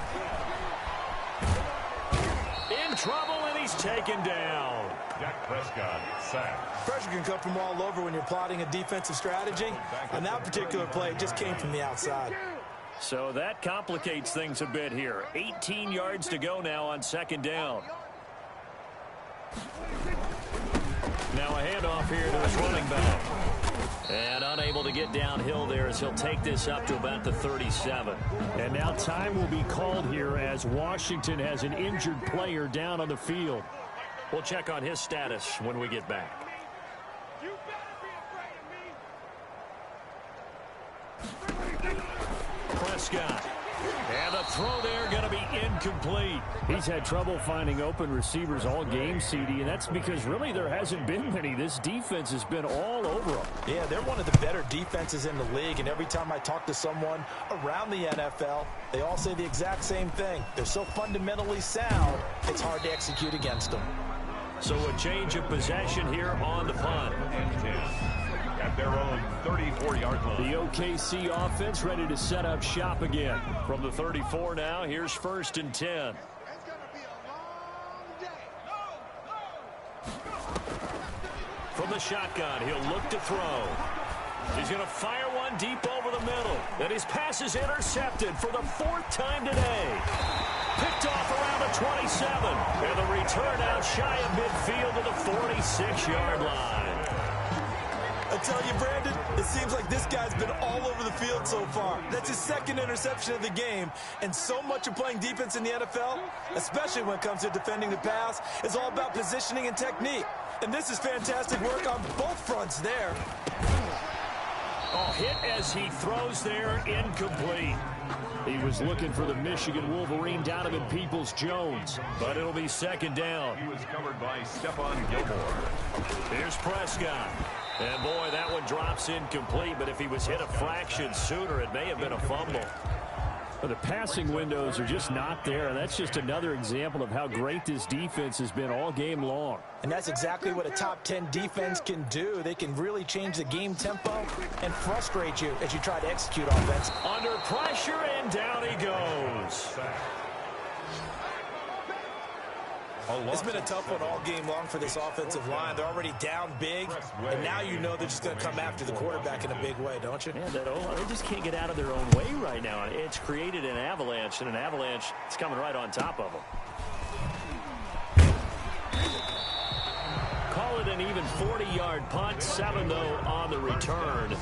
In trouble, and he's taken down. Dak Prescott sacked. Pressure can come from all over when you're plotting a defensive strategy. On that particular play, it just came from the outside. So that complicates things a bit here. 18 yards to go now on second down. Now a handoff here to his running back. And unable to get downhill there as he'll take this up to about the 37. And now time will be called here as Washington has an injured player down on the field. We'll check on his status when we get back. You better be afraid of me. Prescott. And the throw there going to be incomplete. He's had trouble finding open receivers all game, CD, and that's because really there hasn't been many. This defense has been all over them. Yeah, they're one of the better defenses in the league, and every time I talk to someone around the NFL, they all say the exact same thing. They're so fundamentally sound, it's hard to execute against them. So a change of possession here on the punt. At their own 34-yard line. The OKC offense ready to set up shop again. From the 34 now, here's 1st and 10. It's going to be a long day. From the shotgun, he'll look to throw. He's going to fire one deep over the middle. And his pass is intercepted for the 4th time today. Picked off around the 27. And the return out shy of midfield to the 46-yard line. I tell you, Brandon, it seems like this guy's been all over the field so far. That's his 2nd interception of the game. And so much of playing defense in the NFL, especially when it comes to defending the pass, is all about positioning and technique. And this is fantastic work on both fronts there. Oh, hit as he throws there, incomplete. He was looking for the Michigan Wolverine, Donovan Peoples-Jones. But it'll be 2nd down. He was covered by Stephon Gilmore. Here's Prescott. And boy, that one drops incomplete, but if he was hit a fraction sooner, it may have been a fumble. Well, the passing windows are just not there. That's just another example of how great this defense has been all game long. And that's exactly what a top 10 defense can do. They can really change the game tempo and frustrate you as you try to execute offense. Under pressure, and down he goes. It's been a tough one all game long for this offensive line. They're already down big, and now you know they're just going to come after the quarterback in a big way, don't you? Yeah, they just can't get out of their own way right now. It's created an avalanche, and an avalanche is coming right on top of them. Call it an even 40-yard punt, 7 though on the return.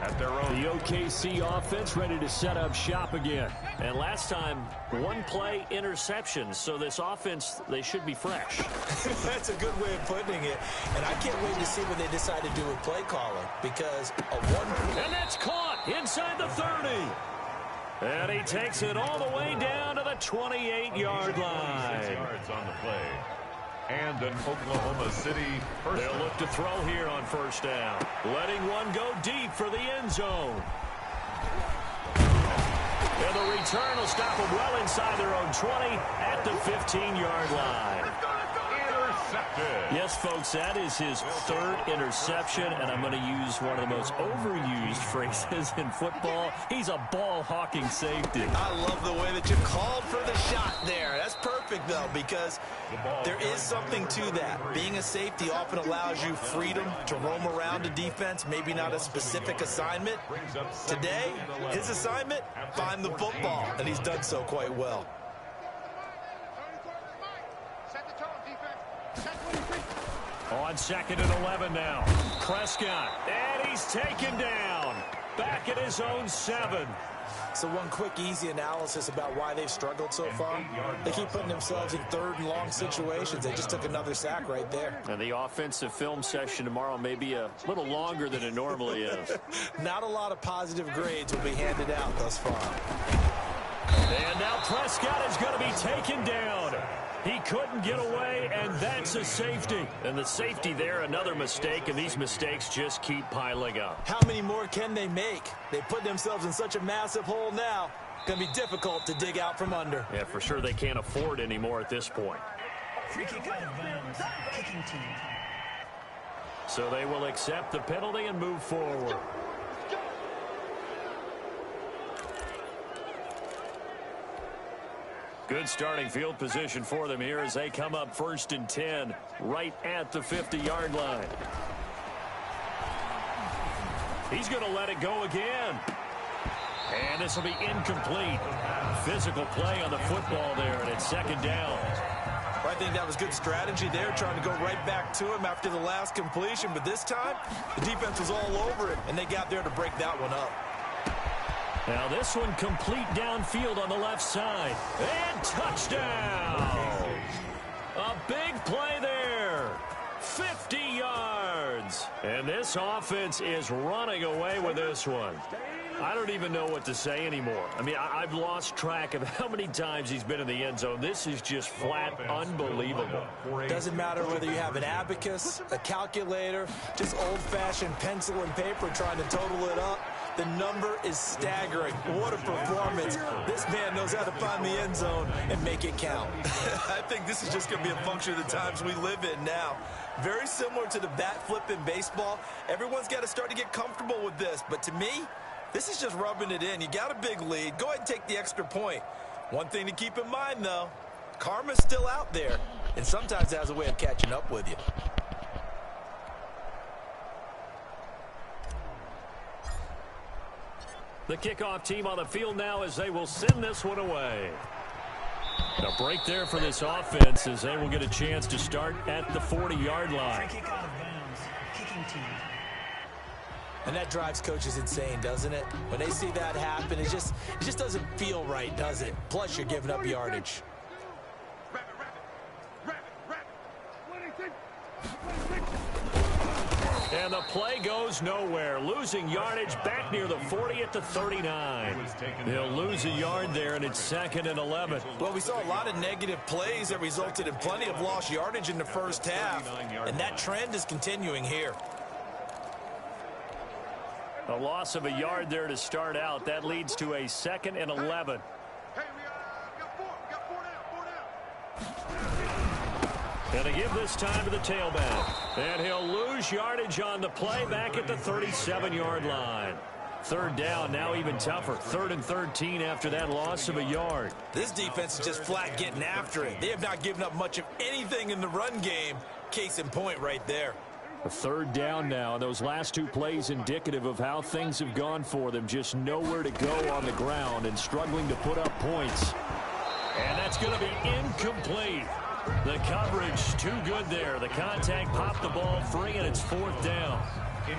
At their own. The OKC offense ready to set up shop again. And last time, 1 play interception. So this offense, they should be fresh. That's a good way of putting it. And I can't wait to see what they decide to do with play calling. Because a one... And that's caught inside the 30. And he takes it all the way down to the 28-yard line. 6 yards on the play. And an Oklahoma City first. They'll look to throw here on 1st down. Letting one go deep for the end zone. And the return will stop them well inside their own 20 at the 15-yard line. Intercepted. Yes, folks, that is his 3rd interception, and I'm going to use one of the most overused phrases in football. He's a ball-hawking safety. I love the way that you called for the shot there. That's perfect, though, because there is something to that. Being a safety often allows you freedom to roam around a defense, maybe not a specific assignment. Today, his assignment, find the football, and he's done so quite well. On 2nd and 11 now. Prescott, and he's taken down. Back at his own 7. So one quick, easy analysis about why they've struggled so far. They keep putting themselves in 3rd and long situations. They just took another sack right there. And the offensive film session tomorrow may be a little longer than it normally is. Not a lot of positive grades will be handed out thus far. And now Prescott is going to be taken down. He couldn't get away, and that's a safety. And the safety there, another mistake, and these mistakes just keep piling up. How many more can they make? They put themselves in such a massive hole now. Going to be difficult to dig out from under. Yeah, for sure they can't afford any more at this point. Free kick out of bounds. Kicking team. So they will accept the penalty and move forward. Good starting field position for them here as they come up 1st and 10 right at the 50-yard line. He's going to let it go again. And this will be incomplete. Physical play on the football there, and it's second down. I think that was good strategy there, trying to go right back to him after the last completion. But this time, the defense was all over him, and they got there to break that one up. Now this one complete downfield on the left side. And touchdown! A big play there. 50 yards. And this offense is running away with this one. I don't even know what to say anymore. I mean, I've lost track of how many times he's been in the end zone. This is just flat unbelievable. Doesn't matter whether you have an abacus, a calculator, just old-fashioned pencil and paper trying to total it up. The number is staggering. What a performance. This man knows how to find the end zone and make it count. I think this is just going to be a function of the times we live in now. Very similar to the bat flip in baseball. Everyone's got to start to get comfortable with this. But to me, this is just rubbing it in. You got a big lead. Go ahead and take the extra point. One thing to keep in mind, though, karma's still out there, and sometimes it has a way of catching up with you. The kickoff team on the field now as they will send this one away. A break there for this offense as they will get a chance to start at the 40-yard line. Free kick out of bounds. Kicking team. And that drives coaches insane, doesn't it? When they see that happen, it just doesn't feel right, does it? Plus, you're giving up yardage. And the play goes nowhere. Losing yardage back near the 40 at the 39. They'll lose a yard there, and it's second and 11. Well, we saw a lot of negative plays that resulted in plenty of lost yardage in the first half. And that trend is continuing here. A loss of a yard there to start out. That leads to a second and 11. Hey, we got four down. And to give this time to the tailback. And he'll lose yardage on the play back at the 37-yard line. Third down, now even tougher. 3rd and 13 after that loss of a yard. This defense is just flat getting after it. They have not given up much of anything in the run game. Case in point right there. A third down now. Those last two plays indicative of how things have gone for them. Just nowhere to go on the ground and struggling to put up points. And that's going to be incomplete. The coverage too good there. The contact popped the ball free, and it's 4th down.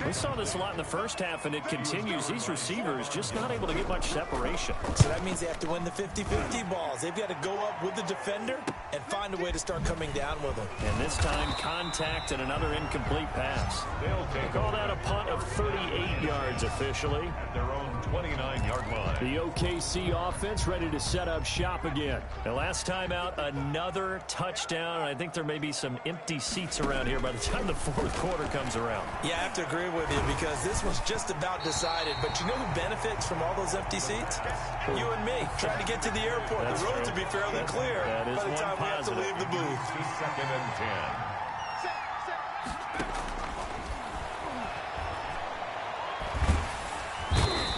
We saw this a lot in the first half, and it continues. These receivers just not able to get much separation. So that means they have to win the 50-50 balls. They've got to go up with the defender and find a way to start coming down with them. And this time, contact and another incomplete pass. They'll call that a punt of 38 yards officially. At their own 29-yard line. The OKC offense ready to set up shop again. The last time out, another touchdown. I think there may be some empty seats around here by the time the fourth quarter comes around. Yeah, I have to agree with you because this was just about decided. But you know who benefits from all those empty seats? You and me, trying to get to the airport. That's the roads true. will be fairly clear That is by the time we have to leave the booth. Second and 10.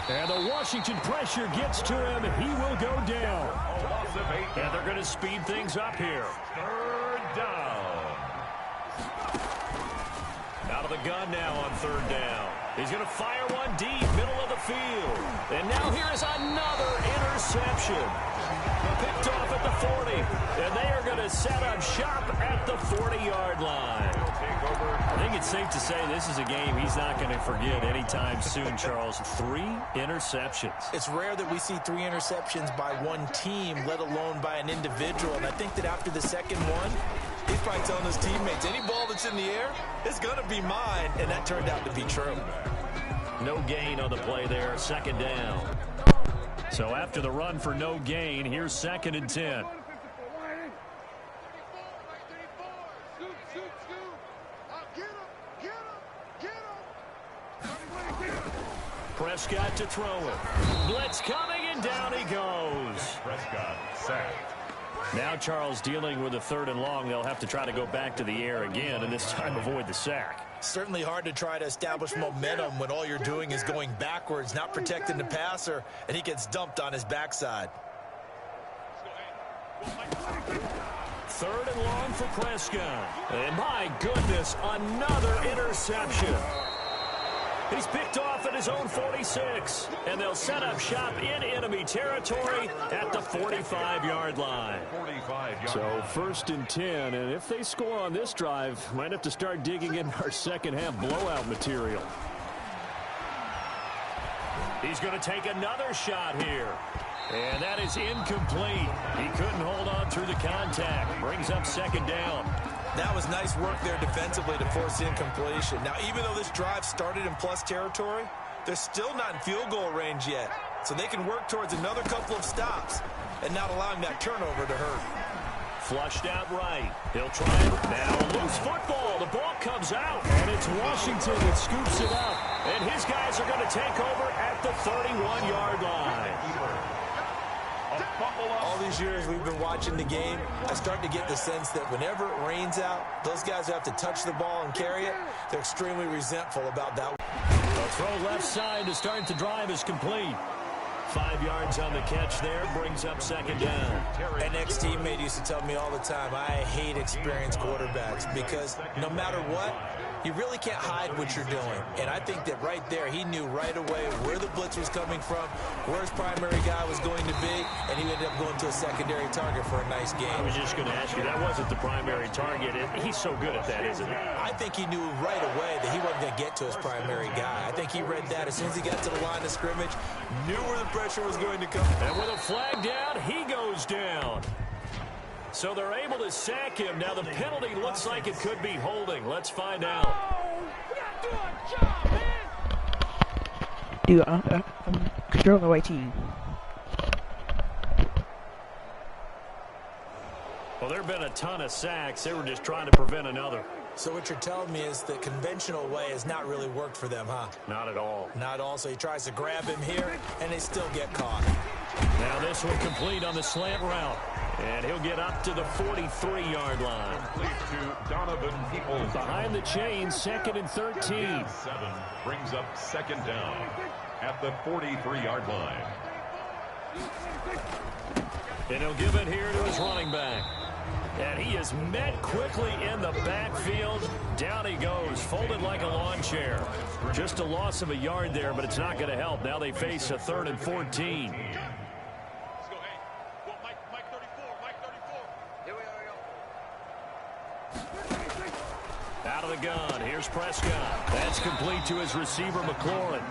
And the Washington pressure gets to him. He will go down. And they're going to speed things up here. 3rd down. Out of the gun now on 3rd down. He's going to fire one deep, middle of the field. And now here is another interception. Picked off at the 40. And they are going to set up shop at the 40-yard line. I think it's safe to say this is a game he's not going to forget anytime soon, Charles. 3 interceptions. It's rare that we see 3 interceptions by one team, let alone by an individual. And I think that after the second one, he's probably telling his teammates, any ball that's in the air, it's going to be mine. And that turned out to be true. No gain on the play there, 2nd down. So after the run for no gain, here's 2nd and 10. Prescott to throw it. Blitz coming, and down he goes. Prescott sacked. Now Charles dealing with a 3rd and long. They'll have to try to go back to the air again, and this time avoid the sack. Certainly hard to try to establish momentum when all you're doing is going backwards, not protecting the passer, and he gets dumped on his backside. 3rd and long for Prescott. And my goodness, another interception. He's picked off at his own 46. And they'll set up shop in enemy territory at the 45-yard line. 45-yard So line. 1st and 10, and if they score on this drive, might have to start digging in our second-half blowout material. He's going to take another shot here. And that is incomplete. He couldn't hold on through the contact. Brings up 2nd down. That was nice work there defensively to force incompletion. Now, even though this drive started in plus territory, they're still not in field goal range yet. So they can work towards another couple of stops and not allowing that turnover to hurt. Flushed out right. He'll try it. Now loose football. The ball comes out. And it's Washington that scoops it up. And his guys are going to take over at the 31-yard line. All these years we've been watching the game, I start to get the sense that whenever it rains out, those guys who have to touch the ball and carry it, they're extremely resentful about that. A throw left side to start the drive is complete. 5 yards on the catch there, brings up 2nd down. An ex-teammate used to tell me all the time, I hate experienced quarterbacks because no matter what, you really can't hide what you're doing. And I think that right there, he knew right away where the blitz was coming from, where his primary guy was going to be, and he ended up going to a secondary target for a nice game. I was just going to ask you, that wasn't the primary target. He's so good at that, isn't he? I think he knew right away that he wasn't going to get to his primary guy. I think he read that as soon as he got to the line of scrimmage, knew where the pressure was going to come. And with a flag down, he goes down. So they're able to sack him. Now the penalty looks like it could be holding. Let's find out. Dude, I'm controlling the white team. Well, there have been a ton of sacks. They were just trying to prevent another. So what you're telling me is the conventional way has not really worked for them, huh? Not at all. Not all. So he tries to grab him here, and they still get caught. Now this one complete on the slant route. And he'll get up to the 43-yard line. Complete to Donovan Peoples. Behind the chain, 2nd and 13. 7 brings up 2nd down at the 43-yard line. And he'll give it here to his running back. And he is met quickly in the backfield. Down he goes, folded like a lawn chair. Just a loss of a yard there, but it's not going to help. Now they face a 3rd and 14. Out of the gun, here's Prescott. That's complete to his receiver, McLaurin.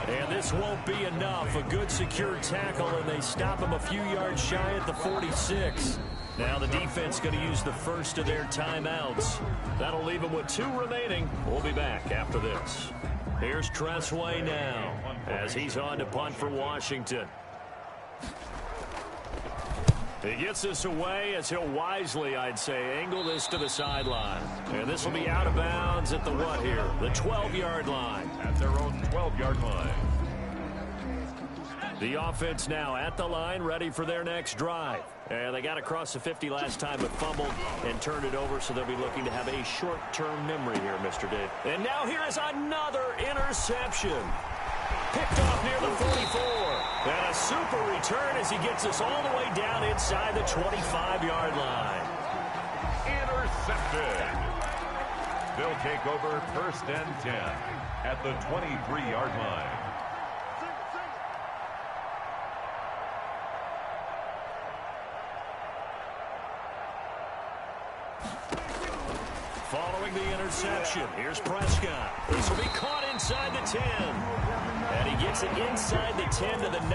And this won't be enough. A good secure tackle, and they stop him a few yards shy at the 46. Now the defense going to use the first of their timeouts. That'll leave them with 2 remaining. We'll be back after this. Here's Tressway now as he's on to punt for Washington. He gets this away as he'll wisely, I'd say, angle this to the sideline. And this will be out of bounds at the what here? The 12-yard line. At their own 12-yard line. The offense now at the line, ready for their next drive. And they got across the 50 last time, but fumbled and turned it over, so they'll be looking to have a short-term memory here, Mr. Dave. And now here is another interception. Picked off near the 44. And a super return as he gets us all the way down inside the 25-yard line. Intercepted. They'll take over 1st and 10 at the 23-yard line. Following the interception, here's Prescott. This will be caught inside the 10. And he gets it inside the 10 to the 9.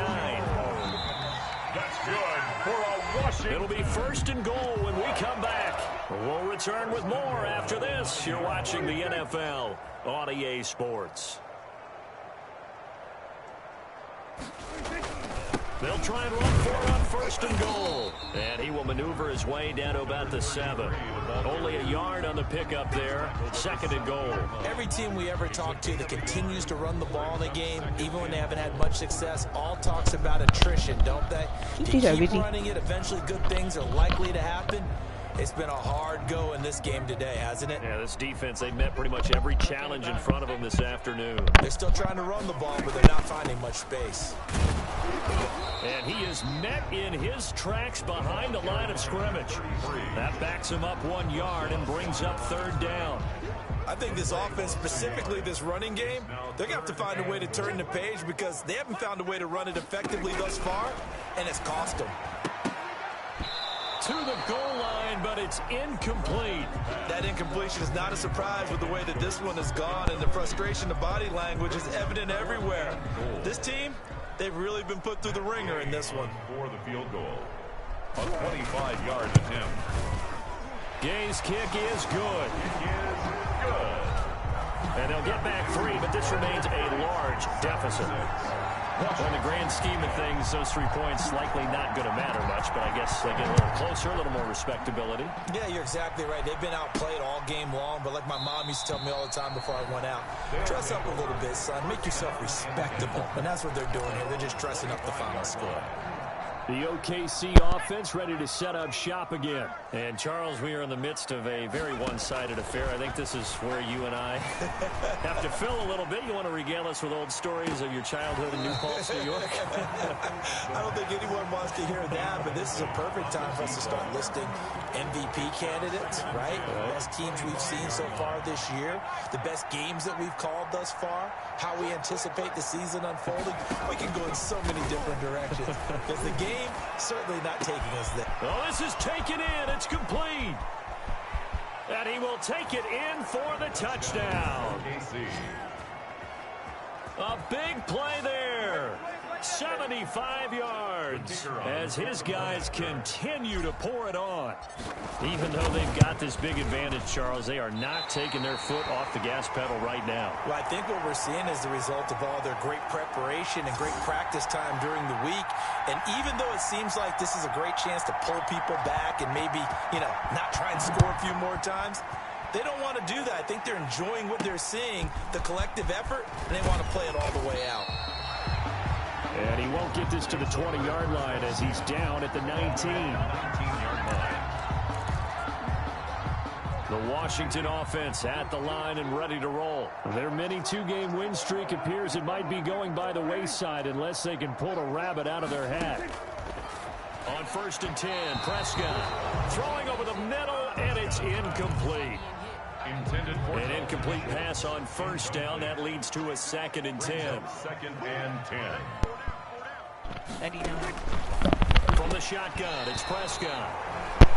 That's good for a Washington. It'll be 1st and goal when we come back. We'll return with more after this. You're watching the NFL on EA Sports. They'll try and run for it on 1st and goal. And he will maneuver his way down to about the 7. Only a yard on the pickup there. 2nd and goal. Every team we ever talk to that continues to run the ball in a game, even when they haven't had much success, all talks about attrition, don't they? If you keep running it, eventually good things are likely to happen. It's been a hard go in this game today, hasn't it? Yeah, this defense, they met pretty much every challenge in front of them this afternoon. They're still trying to run the ball, but they're not finding much space. And he is met in his tracks behind the line of scrimmage. That backs him up 1 yard and brings up 3rd down. I think this offense, specifically this running game, they're going to have to find a way to turn the page because they haven't found a way to run it effectively thus far, and it's cost them. To the goal line, but it's incomplete. That incompletion is not a surprise with the way that this one has gone, and the frustration, the body language is evident everywhere. This team, they've really been put through the ringer in this one. For the field goal. A 25-yard attempt. Gay's kick is good. It is good. And they'll get back 3, but this remains a large deficit. Well, in the grand scheme of things, those 3 points likely not going to matter much, but I guess they get a little closer, a little more respectability. Yeah, you're exactly right. They've been outplayed all game long, but like my mom used to tell me all the time before I went out, dress up a little bit, son. Make yourself respectable. And that's what they're doing here. They're just dressing up the final score. The OKC offense ready to set up shop again. And, Charles, we are in the midst of a very one-sided affair. I think this is where you and I have to fill a little bit. You want to regale us with old stories of your childhood in New Paltz, New York? I don't think anyone wants to hear that, but this is a perfect time for us to start listing MVP candidates, right? The best teams we've seen so far this year, the best games that we've called thus far, how we anticipate the season unfolding. We can go in so many different directions because the game certainly not taking us there. Oh, this is taken in. It's complete. And he will take it in for the touchdown. A big play there. 75 yards as his guys continue to pour it on. Even though they've got this big advantage, Charles, they are not taking their foot off the gas pedal right now. Well, I think what we're seeing is the result of all their great preparation and great practice time during the week. And even though it seems like this is a great chance to pull people back and maybe, not try and score a few more times, they don't want to do that. I think they're enjoying what they're seeing, the collective effort, and they want to play it all the way out. And he won't get this to the 20-yard line as he's down at the 19-yard line. The Washington offense at the line and ready to roll. Their mini 2-game win streak appears it might be going by the wayside unless they can pull a rabbit out of their hat. On 1st and 10, Prescott throwing over the middle, and it's incomplete. An incomplete pass on 1st down. That leads to a 2nd and 10. 2nd and 10. From the shotgun, it's Prescott.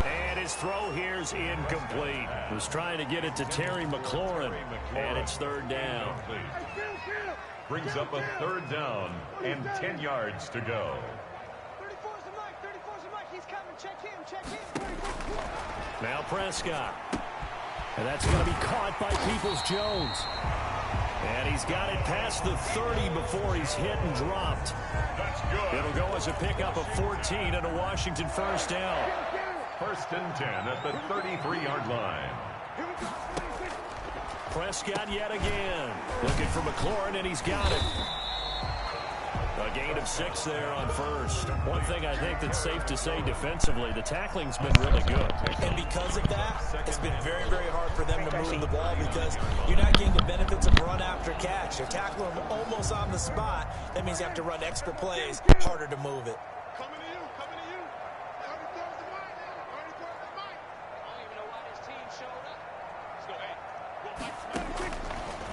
And his throw here's incomplete. He was trying to get it to Terry McLaurin, and it's 3rd down. Brings up a 3rd down and 10 yards to go. 34's the Mike. 34's the Mike. He's coming. Check him. Now Prescott. And that's going to be caught by Peoples-Jones. And he's got it past the 30 before he's hit and dropped. That's good. It'll go as a pickup of 14 and a Washington 1st down. 1st and 10 at the 33-yard line. Prescott yet again. Looking for McLaurin, and he's got it. A gain of 6 there on 1st. One thing I think that's safe to say defensively, the tackling's been really good. And because of that, it's been very, very hard for them to move the ball because you're not getting the benefits of run after catch. You're tackling them almost on the spot. That means you have to run extra plays, harder to move it. Coming to you. 34's the Mike. 34's the Mike. I don't even know why this team showed up. Let's go ahead. Go Mike.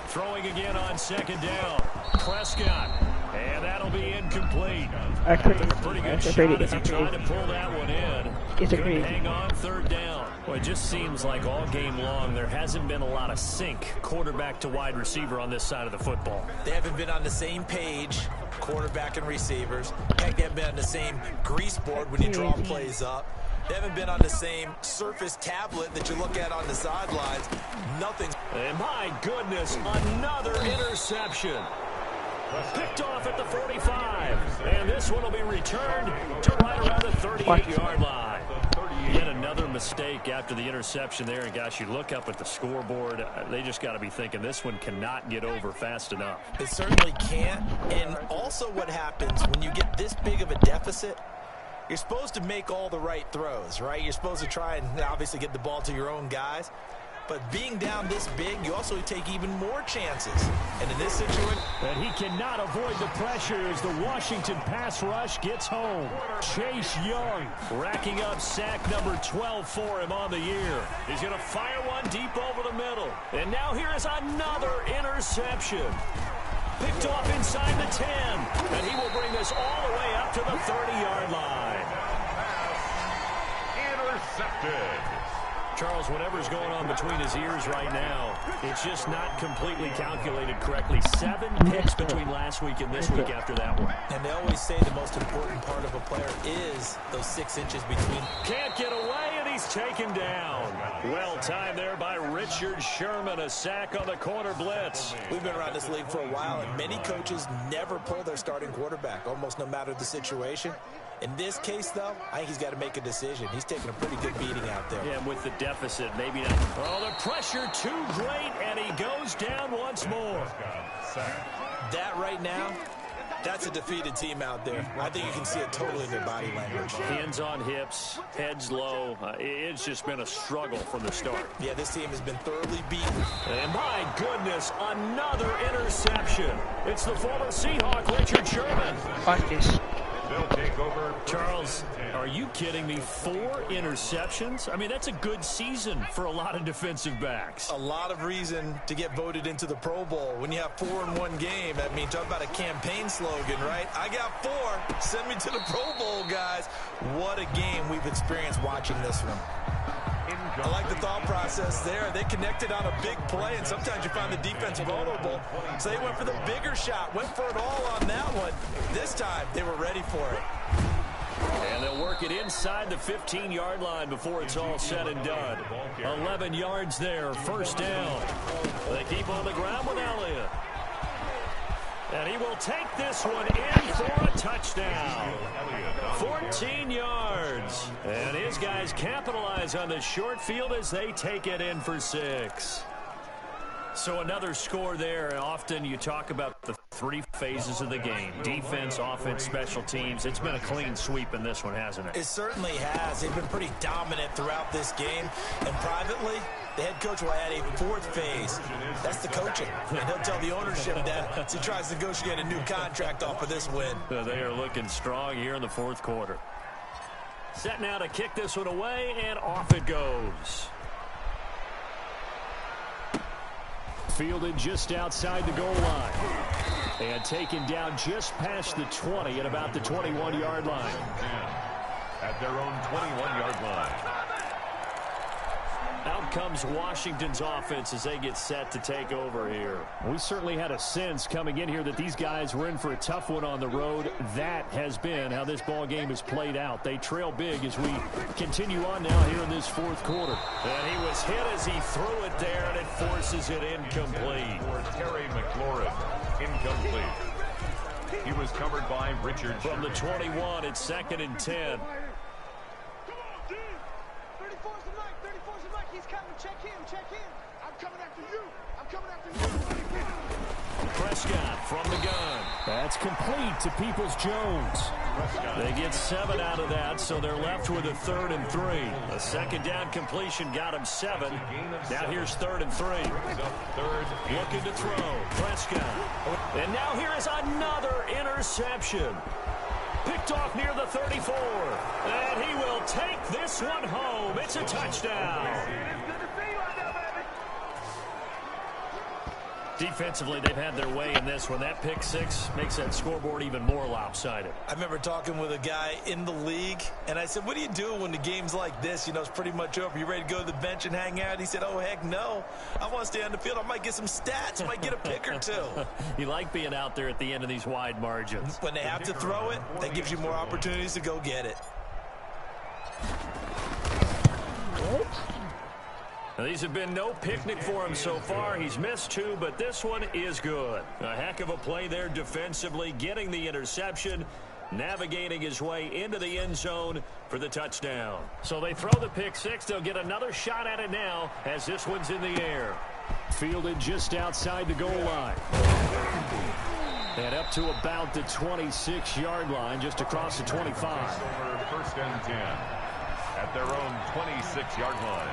Throwing again on 2nd down. Prescott. And that'll be incomplete. Actually, Took a pretty good shot as he tried to pull that one in. Couldn't hang on 3rd down. Well, it just seems like all game long there hasn't been a lot of sync quarterback to wide receiver on this side of the football. They haven't been on the same page, quarterback and receivers. Heck, they haven't been on the same grease board when you draw plays up. They haven't been on the same surface tablet that you look at on the sidelines. Nothing. And my goodness, another interception. Picked off at the 45. And this one will be returned to right around the 38-yard line. Yet another mistake after the interception there. And, gosh, you look up at the scoreboard. They just got to be thinking this one cannot get over fast enough. It certainly can't. And also what happens when you get this big of a deficit, you're supposed to make all the right throws, right? You're supposed to try and obviously get the ball to your own guys. But being down this big, you also take even more chances. And in this situation... And he cannot avoid the pressure as the Washington pass rush gets home. Chase Young racking up sack number 12 for him on the year. He's going to fire one deep over the middle. And now here is another interception. Picked off inside the 10. And he will bring this all the way up to the 30-yard line. Intercepted. Charles, whatever's going on between his ears right now, it's just not completely calculated correctly. 7 picks between last week and this week after that one. And they always say the most important part of a player is those 6 inches between. Can't get away, and he's taken down. Well timed there by Richard Sherman. A sack on the corner blitz. We've been around this league for a while, and many coaches never pull their starting quarterback, almost no matter the situation. In this case, though, I think he's got to make a decision. He's taking a pretty good beating out there. Yeah, with the deficit, maybe not. Oh, the pressure too great, and he goes down once more. That right now, that's a defeated team out there. I think you can see it totally in their body language. Hands on hips, heads low. It's just been a struggle from the start. Yeah, this team has been thoroughly beaten. And my goodness, another interception. It's the former Seahawk, Richard Sherman. Watch this. They'll take over. Charles, are you kidding me? 4 interceptions? I mean, that's a good season for a lot of defensive backs. A lot of reason to get voted into the Pro Bowl. When you have 4 in one game, I mean, talk about a campaign slogan, right? I got 4. Send me to the Pro Bowl, guys. What a game we've experienced watching this one. I like the thought process there. They connected on a big play, and sometimes you find the defense vulnerable. So they went for the bigger shot, went for it all on that one. This time, they were ready for it. And they'll work it inside the 15-yard line before it's all said and done. 11 yards there, first down. They keep on the ground with Elliott. And he will take this one in for a touchdown. 14 yards. And his guys capitalize on the short field as they take it in for 6. So another score there, and often you talk about the 3 phases of the game. Defense, offense, special teams. It's been a clean sweep in this one, hasn't it? It certainly has. They've been pretty dominant throughout this game. And privately, the head coach will add a 4th phase. That's the coaching. And he'll tell the ownership that as he tries to negotiate a new contract off of this win. They are looking strong here in the 4th quarter. Set now to kick this one away, and off it goes. Fielded just outside the goal line. And taken down just past the 20 at about the 21-yard line. At their own 21-yard line. Out comes Washington's offense as they get set to take over here. We certainly had a sense coming in here that these guys were in for a tough one on the road. That has been how this ball game has played out. They trail big as we continue on now here in this 4th quarter. And he was hit as he threw it there, and it forces it incomplete. For Terry McLaurin, incomplete. He was covered by Richard From the 21, it's 2nd and 10. 34's the mic. 34's the mic. He's coming. Check him. Check him. I'm coming after you. I'm coming after you. Prescott from the gun. That's complete to Peoples-Jones. They get 7 out of that, so they're left with a 3rd and 3. A 2nd down completion got him 7. Now here's 3rd and 3. Looking to throw. Prescott. And now here is another interception. Picked off near the 34. And he will take this one home. It's a touchdown. Defensively, they've had their way in this one. That pick 6 makes that scoreboard even more lopsided. I remember talking with a guy in the league, and I said, what do you do when the game's like this? You know, it's pretty much over. You ready to go to the bench and hang out? He said, oh, heck no. I want to stay on the field. I might get some stats. I might get a pick or 2. You like being out there at the end of these wide margins. When they have to throw it, that gives you more opportunities to go get it. Now, these have been no picnic for him so far. He's missed 2, but this one is good. A heck of a play there defensively, getting the interception, navigating his way into the end zone for the touchdown. So they throw the pick 6. They'll get another shot at it now as this one's in the air. Fielded just outside the goal line. And up to about the 26-yard line, just across the 25. 1st and 10 at their own 26-yard line.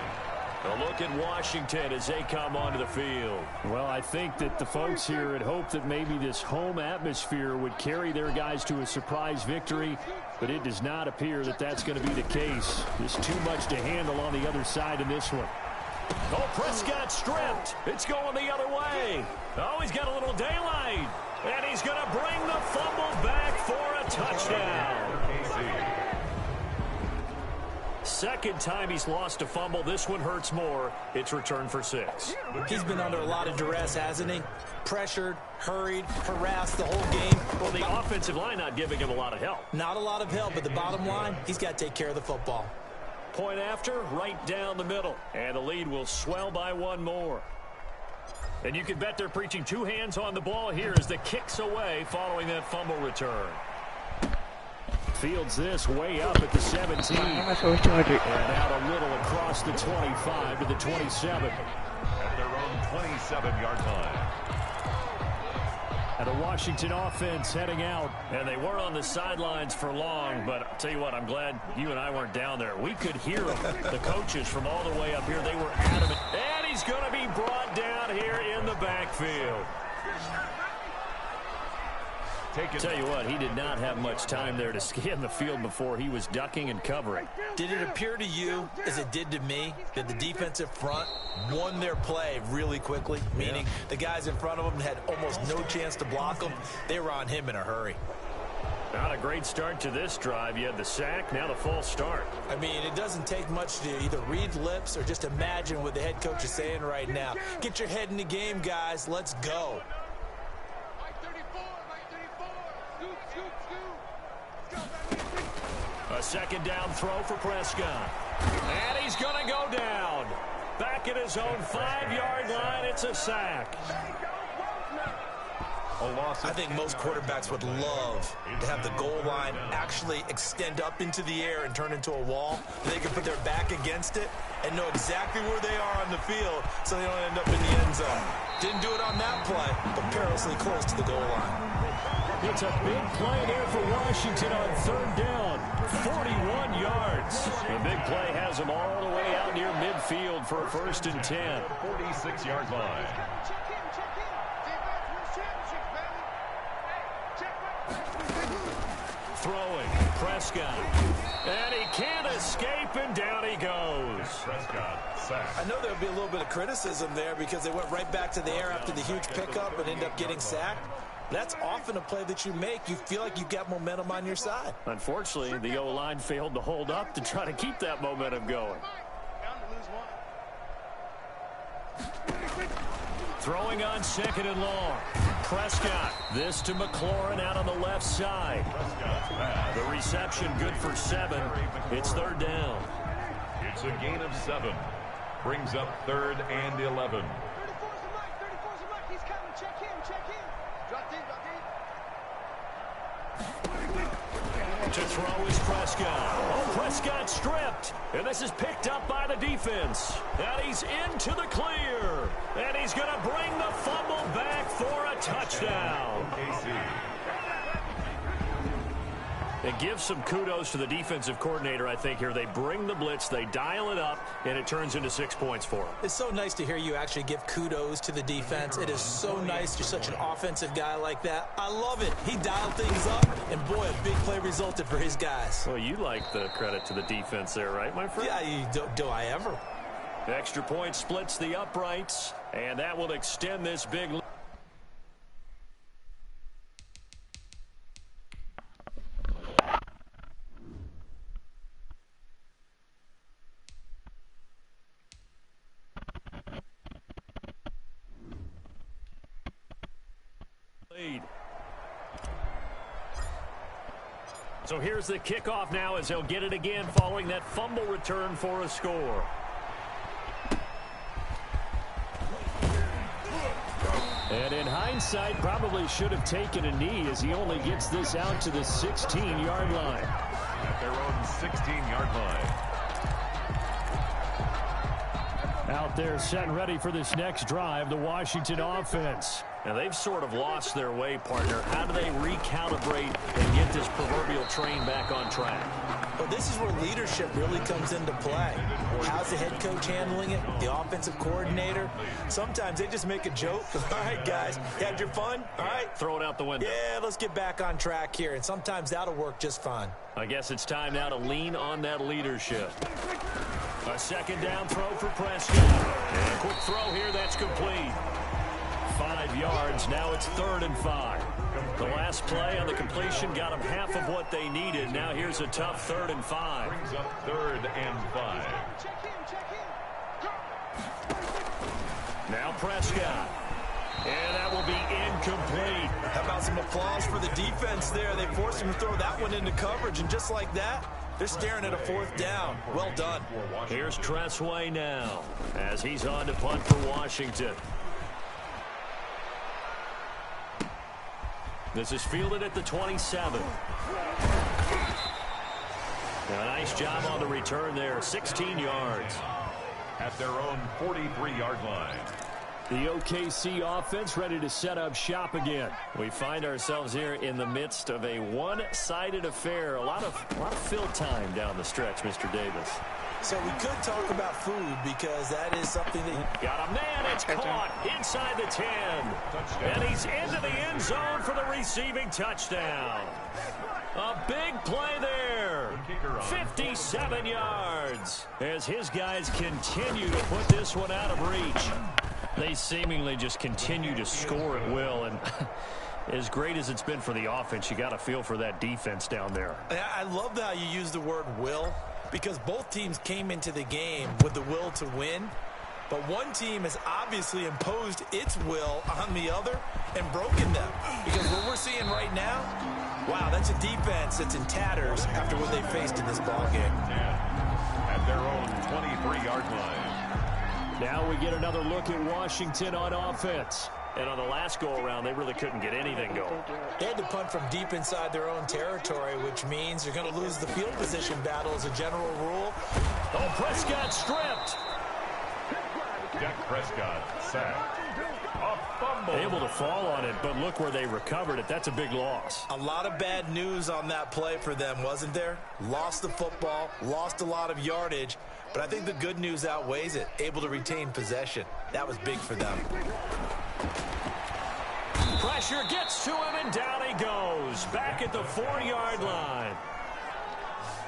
A look at Washington as they come onto the field. Well, I think that the folks here had hoped that maybe this home atmosphere would carry their guys to a surprise victory, but it does not appear that that's going to be the case. There's too much to handle on the other side in this one. Oh, Prescott stripped. It's going the other way. Oh, he's got a little daylight. And he's going to bring the fumble back for a touchdown. Second time he's lost a fumble. This one hurts more. It's returned for 6. He's been under a lot of duress, hasn't he? Pressured, hurried, harassed the whole game. Well, the offensive line not giving him a lot of help. Not a lot of help, but the bottom line, he's got to take care of the football. Point after, right down the middle. And the lead will swell by 1 more. And you can bet they're preaching 2 hands on the ball here as the kick's away following that fumble return. Fields this way up at the 17. That's always charging. And out a little across the 25 to the 27. At their own 27-yard line. And the Washington offense heading out. And they weren't on the sidelines for long, but I'll tell you what, I'm glad you and I weren't down there. We could hear them. The coaches from all the way up here, they were adamant. And he's going to be brought down here in the backfield. Tell you what, he did not have much time there to scan the field before he was ducking and covering. Did it appear to you, as it did to me, that the defensive front won their play really quickly? Meaning the guys in front of them had almost no chance to block them. They were on him in a hurry. Not a great start to this drive. You had the sack, now the false start. I mean, it doesn't take much to either read lips or just imagine what the head coach is saying right now. Get your head in the game, guys. Let's go. A second down throw for Prescott. And he's going to go down. Back at his own 5-yard line, it's a sack. I think most quarterbacks would love to have the goal line actually extend up into the air and turn into a wall. They can put their back against it and know exactly where they are on the field so they don't end up in the end zone. Didn't do it on that play, but perilously close to the goal line. It's a big play there for Washington on 3rd down. 41 yards. The big play has them all the way out near midfield for a 1st and 10. 46-yard line. Throwing, Prescott. And he can't escape, and down he goes. Prescott sacked. I know there'll be a little bit of criticism there because they went right back to the air after the huge pickup and ended up getting sacked. That's often a play that you make. You feel like you've got momentum on your side. Unfortunately, the O-line failed to hold up to try to keep that momentum going. Throwing on 2nd and long. Prescott. This to McLaurin out on the left side. The reception good for 7. It's 3rd down. It's a gain of 7. Brings up 3rd and 11. 34's the mic. 34's the mic. He's coming. Check him. Check him. Drop in. To throw is Prescott. Oh, Prescott stripped. And this is picked up by the defense. And he's into the clear. And he's going to bring the fumble back for a touchdown. It gives some kudos to the defensive coordinator, I think, here. They bring the blitz, they dial it up, and it turns into 6 points for them. It's so nice to hear you actually give kudos to the defense. It is so nice. You're such an offensive guy like that. I love it. He dialed things up, and boy, a big play resulted for his guys. Well, you like the credit to the defense there, right, my friend? Yeah, do I ever? Extra point splits the uprights, and that will extend this big lead. So here's the kickoff now as they'll get it again following that fumble return for a score. And in hindsight, probably should have taken a knee as he only gets this out to the 16-yard line. At their own 16-yard line. Out there set and ready for this next drive, the Washington offense. Now, they've sort of lost their way, partner. How do they recalibrate and get this proverbial train back on track? Well, this is where leadership really comes into play. How's the head coach handling it? The offensive coordinator? Sometimes they just make a joke. All right, guys, you had your fun? All right. Throw it out the window. Yeah, let's get back on track here. And sometimes that'll work just fine. I guess it's time now to lean on that leadership. A second down throw for Prescott. And a quick throw here, that's complete. 5 yards, now it's 3rd and 5. The last play on the completion got them half of what they needed. Now here's a tough 3rd and 5. Brings up 3rd and 5. Now Prescott. And that will be incomplete. How about some applause for the defense there? They forced him to throw that one into coverage, and just like that, they're staring at a 4th down. Well done. Here's Tressway now as he's on to punt for Washington. This is fielded at the 27. Now, a nice job on the return there, 16 yards. At their own 43-yard line. The OKC offense ready to set up shop again. We find ourselves here in the midst of a one-sided affair. A lot of fill time down the stretch, Mr. Davis. So we could talk about food because that is something that... Got a man, it's caught inside the 10. And he's into the end zone for the receiving touchdown. A big play there. 57 yards. As his guys continue to put this one out of reach. They seemingly just continue to score at will. And as great as it's been for the offense, you got to feel for that defense down there. I love how you use the word will, because both teams came into the game with the will to win. But one team has obviously imposed its will on the other and broken them. Because what we're seeing right now, wow, that's a defense that's in tatters after what they faced in this ballgame. At their own 23-yard line. Now we get another look at Washington on offense. And on the last go-around, they really couldn't get anything going. They had to punt from deep inside their own territory, which means they're going to lose the field position battle as a general rule. Oh, Prescott stripped. Dak Prescott sacked. A fumble. Able to fall on it, but look where they recovered it. That's a big loss. A lot of bad news on that play for them, wasn't there? Lost the football, lost a lot of yardage, but I think the good news outweighs it. Able to retain possession. That was big for them. Pressure gets to him, and down he goes. Back at the 4-yard line.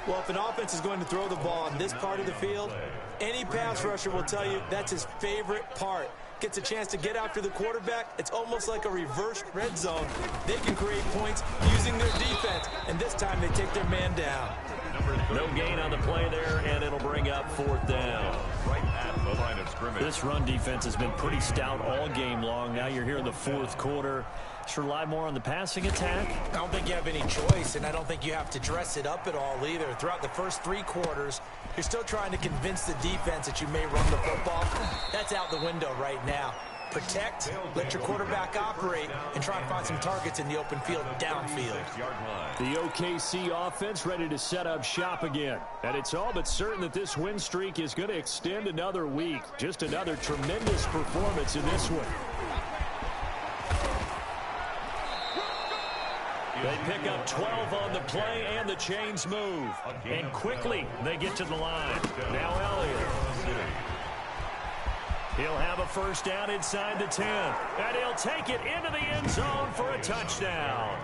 Well, if an offense is going to throw the ball on this part of the field, any pass rusher will tell you that's his favorite part. Gets a chance to get after the quarterback. It's almost like a reverse red zone. They can create points using their defense, and this time they take their man down. No gain on the play there, and it'll bring up 4th down. Right at the line of scrimmage. This run defense has been pretty stout all game long. Now you're here in the 4th quarter. Should rely more on the passing attack. I don't think you have any choice, and I don't think you have to dress it up at all either. Throughout the first 3 quarters, you're still trying to convince the defense that you may run the football. That's out the window right now. Protect, let your quarterback operate, and try and find some targets in the open field downfield. The OKC offense ready to set up shop again. And it's all but certain that this win streak is going to extend another week. Just another tremendous performance in this one. They pick up 12 on the play, and the chains move. And quickly, they get to the line. Now Elliott. He'll have a first down inside the 10. And he'll take it into the end zone for a touchdown.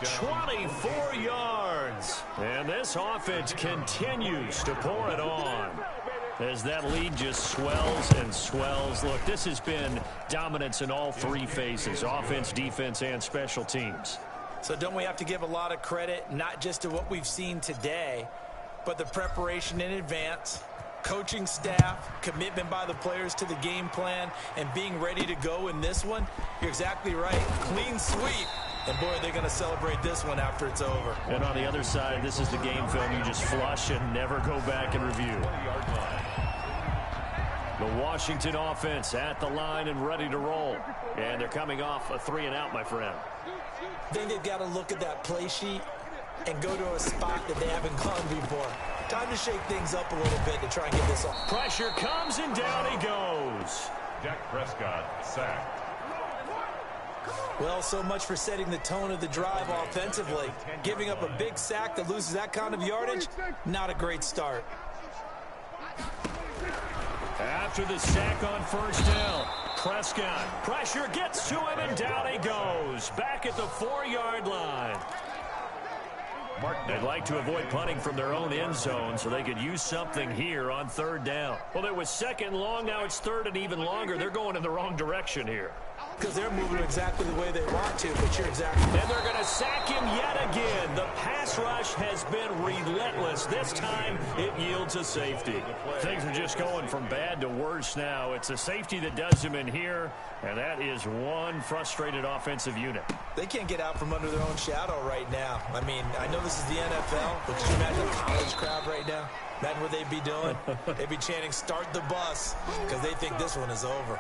24 yards. And this offense continues to pour it on as that lead just swells and swells. Look, this has been dominance in all 3 phases, offense, defense, and special teams. So don't we have to give a lot of credit, not just to what we've seen today, but the preparation in advance, coaching staff, commitment by the players to the game plan, and being ready to go in this one? You're exactly right. Clean sweep. And, boy, they're going to celebrate this one after it's over. And on the other side, this is the game film you just flush and never go back and review. The Washington offense at the line and ready to roll. And they're coming off a 3-and-out, my friend. I think they've got to look at that play sheet and go to a spot that they haven't gone before. Time to shake things up a little bit to try and get this on. Pressure comes, and down he goes. Dak Prescott sacked. Well, so much for setting the tone of the drive offensively. Giving up a big sack that loses that kind of yardage, not a great start. After the sack on first down, Prescott. Pressure gets to him, and down he goes. Back at the 4-yard line. They'd like to avoid punting from their own end zone so they could use something here on third down. Well, it was second long. Now it's third and even longer. They're going in the wrong direction here. Because they're moving exactly the way they want to, but you're exactly right. And they're going to sack him yet again. The pass rush has been relentless. This time, it yields a safety. Things are just going from bad to worse now. It's a safety that does him in here, and that is one frustrated offensive unit. They can't get out from under their own shadow right now. I mean, I know this is the NFL, but could you imagine a college crowd right now? Imagine what they'd be doing. They'd be chanting, "Start the bus," because they think this one is over.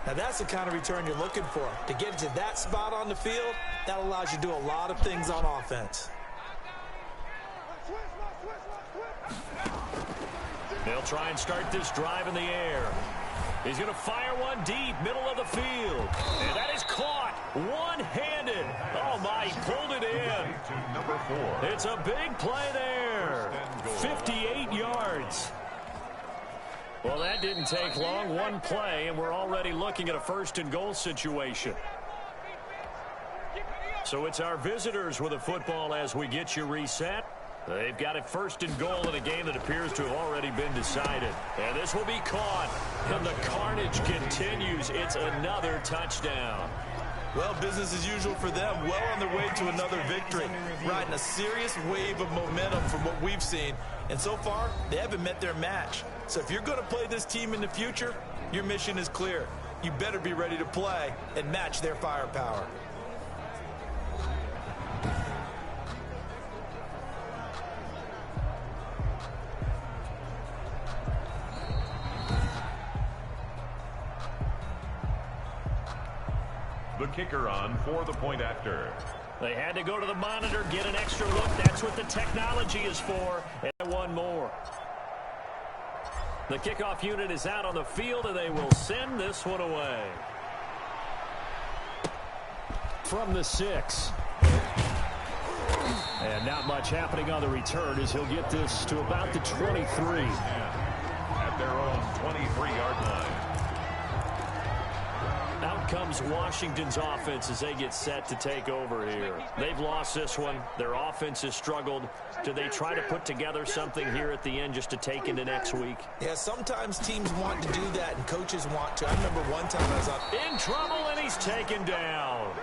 Now, that's the kind of return you're looking for. To get to that spot on the field, that allows you to do a lot of things on offense. They'll try and start this drive in the air. He's going to fire one deep, middle of the field. And that is caught one-handed. Oh, my, he pulled it in. Number 4. It's a big play there. 58 yards. Well, that didn't take long. One play, and we're already looking at a first-and-goal situation. So it's our visitors with a football as we get you reset. They've got it first and goal in a game that appears to have already been decided. And this will be caught. And the carnage continues. It's another touchdown. Well, business as usual for them. Well on their way to another victory. Riding a serious wave of momentum from what we've seen. And so far, they haven't met their match. So if you're going to play this team in the future, your mission is clear. You better be ready to play and match their firepower. The kicker on for the point after. They had to go to the monitor, get an extra look. That's what the technology is for. And one more. The kickoff unit is out on the field, and they will send this one away. From the 6. And not much happening on the return as he'll get this to about the 23. At their own 23-yard line. Out comes Washington's offense as they get set to take over here. They've lost this one. Their offense has struggled. Do they try to put together something here at the end just to take into next week? Yeah, sometimes teams want to do that and coaches want to. I remember one time I was up in trouble, and he's taken down.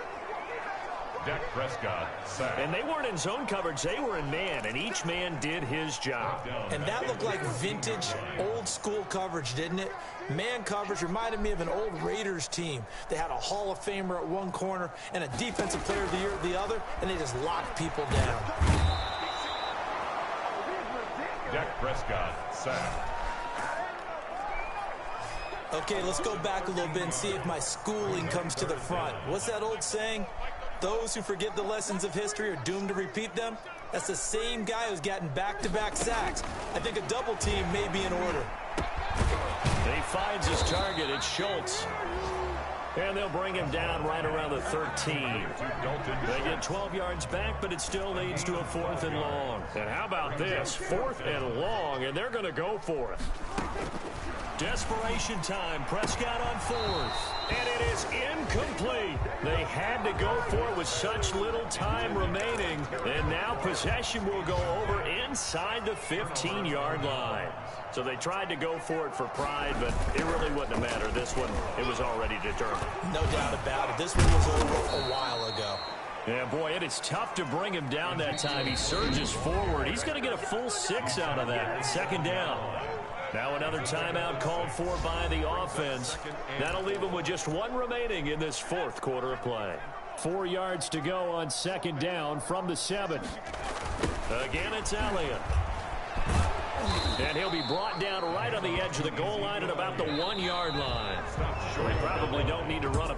Dak Prescott sacked. And they weren't in zone coverage. They were in man, and each man did his job. And that looked like vintage, old-school coverage, didn't it? Man coverage reminded me of an old Raiders team. They had a Hall of Famer at one corner and a Defensive Player of the Year at the other, and they just locked people down. Dak Prescott sacked. Okay, let's go back a little bit and see if my schooling comes to the front. What's that old saying? Those who forget the lessons of history are doomed to repeat them. That's the same guy who's gotten back-to-back sacks. I think a double team may be in order. He finds his target. It's Schultz. And they'll bring him down right around the 13. They get 12 yards back, but it still leads to a 4th and long. And how about this? 4th and long, and they're going to go for it. Desperation time. Prescott on 4th. And it is incomplete. They had to go for it with such little time remaining. And now possession will go over inside the 15-yard line. So they tried to go for it for pride, but it really wouldn't have mattered. This one, it was already determined. No doubt about it. This one was over a while ago. Yeah, boy, it is tough to bring him down that time. He surges forward. He's going to get a full 6 out of that. Second down. Now another timeout called for by the offense. That'll leave him with just 1 remaining in this 4th quarter of play. 4 yards to go on second down from the 7. Again, it's Elliott. And he'll be brought down right on the edge of the goal line at about the 1-yard line. We probably don't need to run a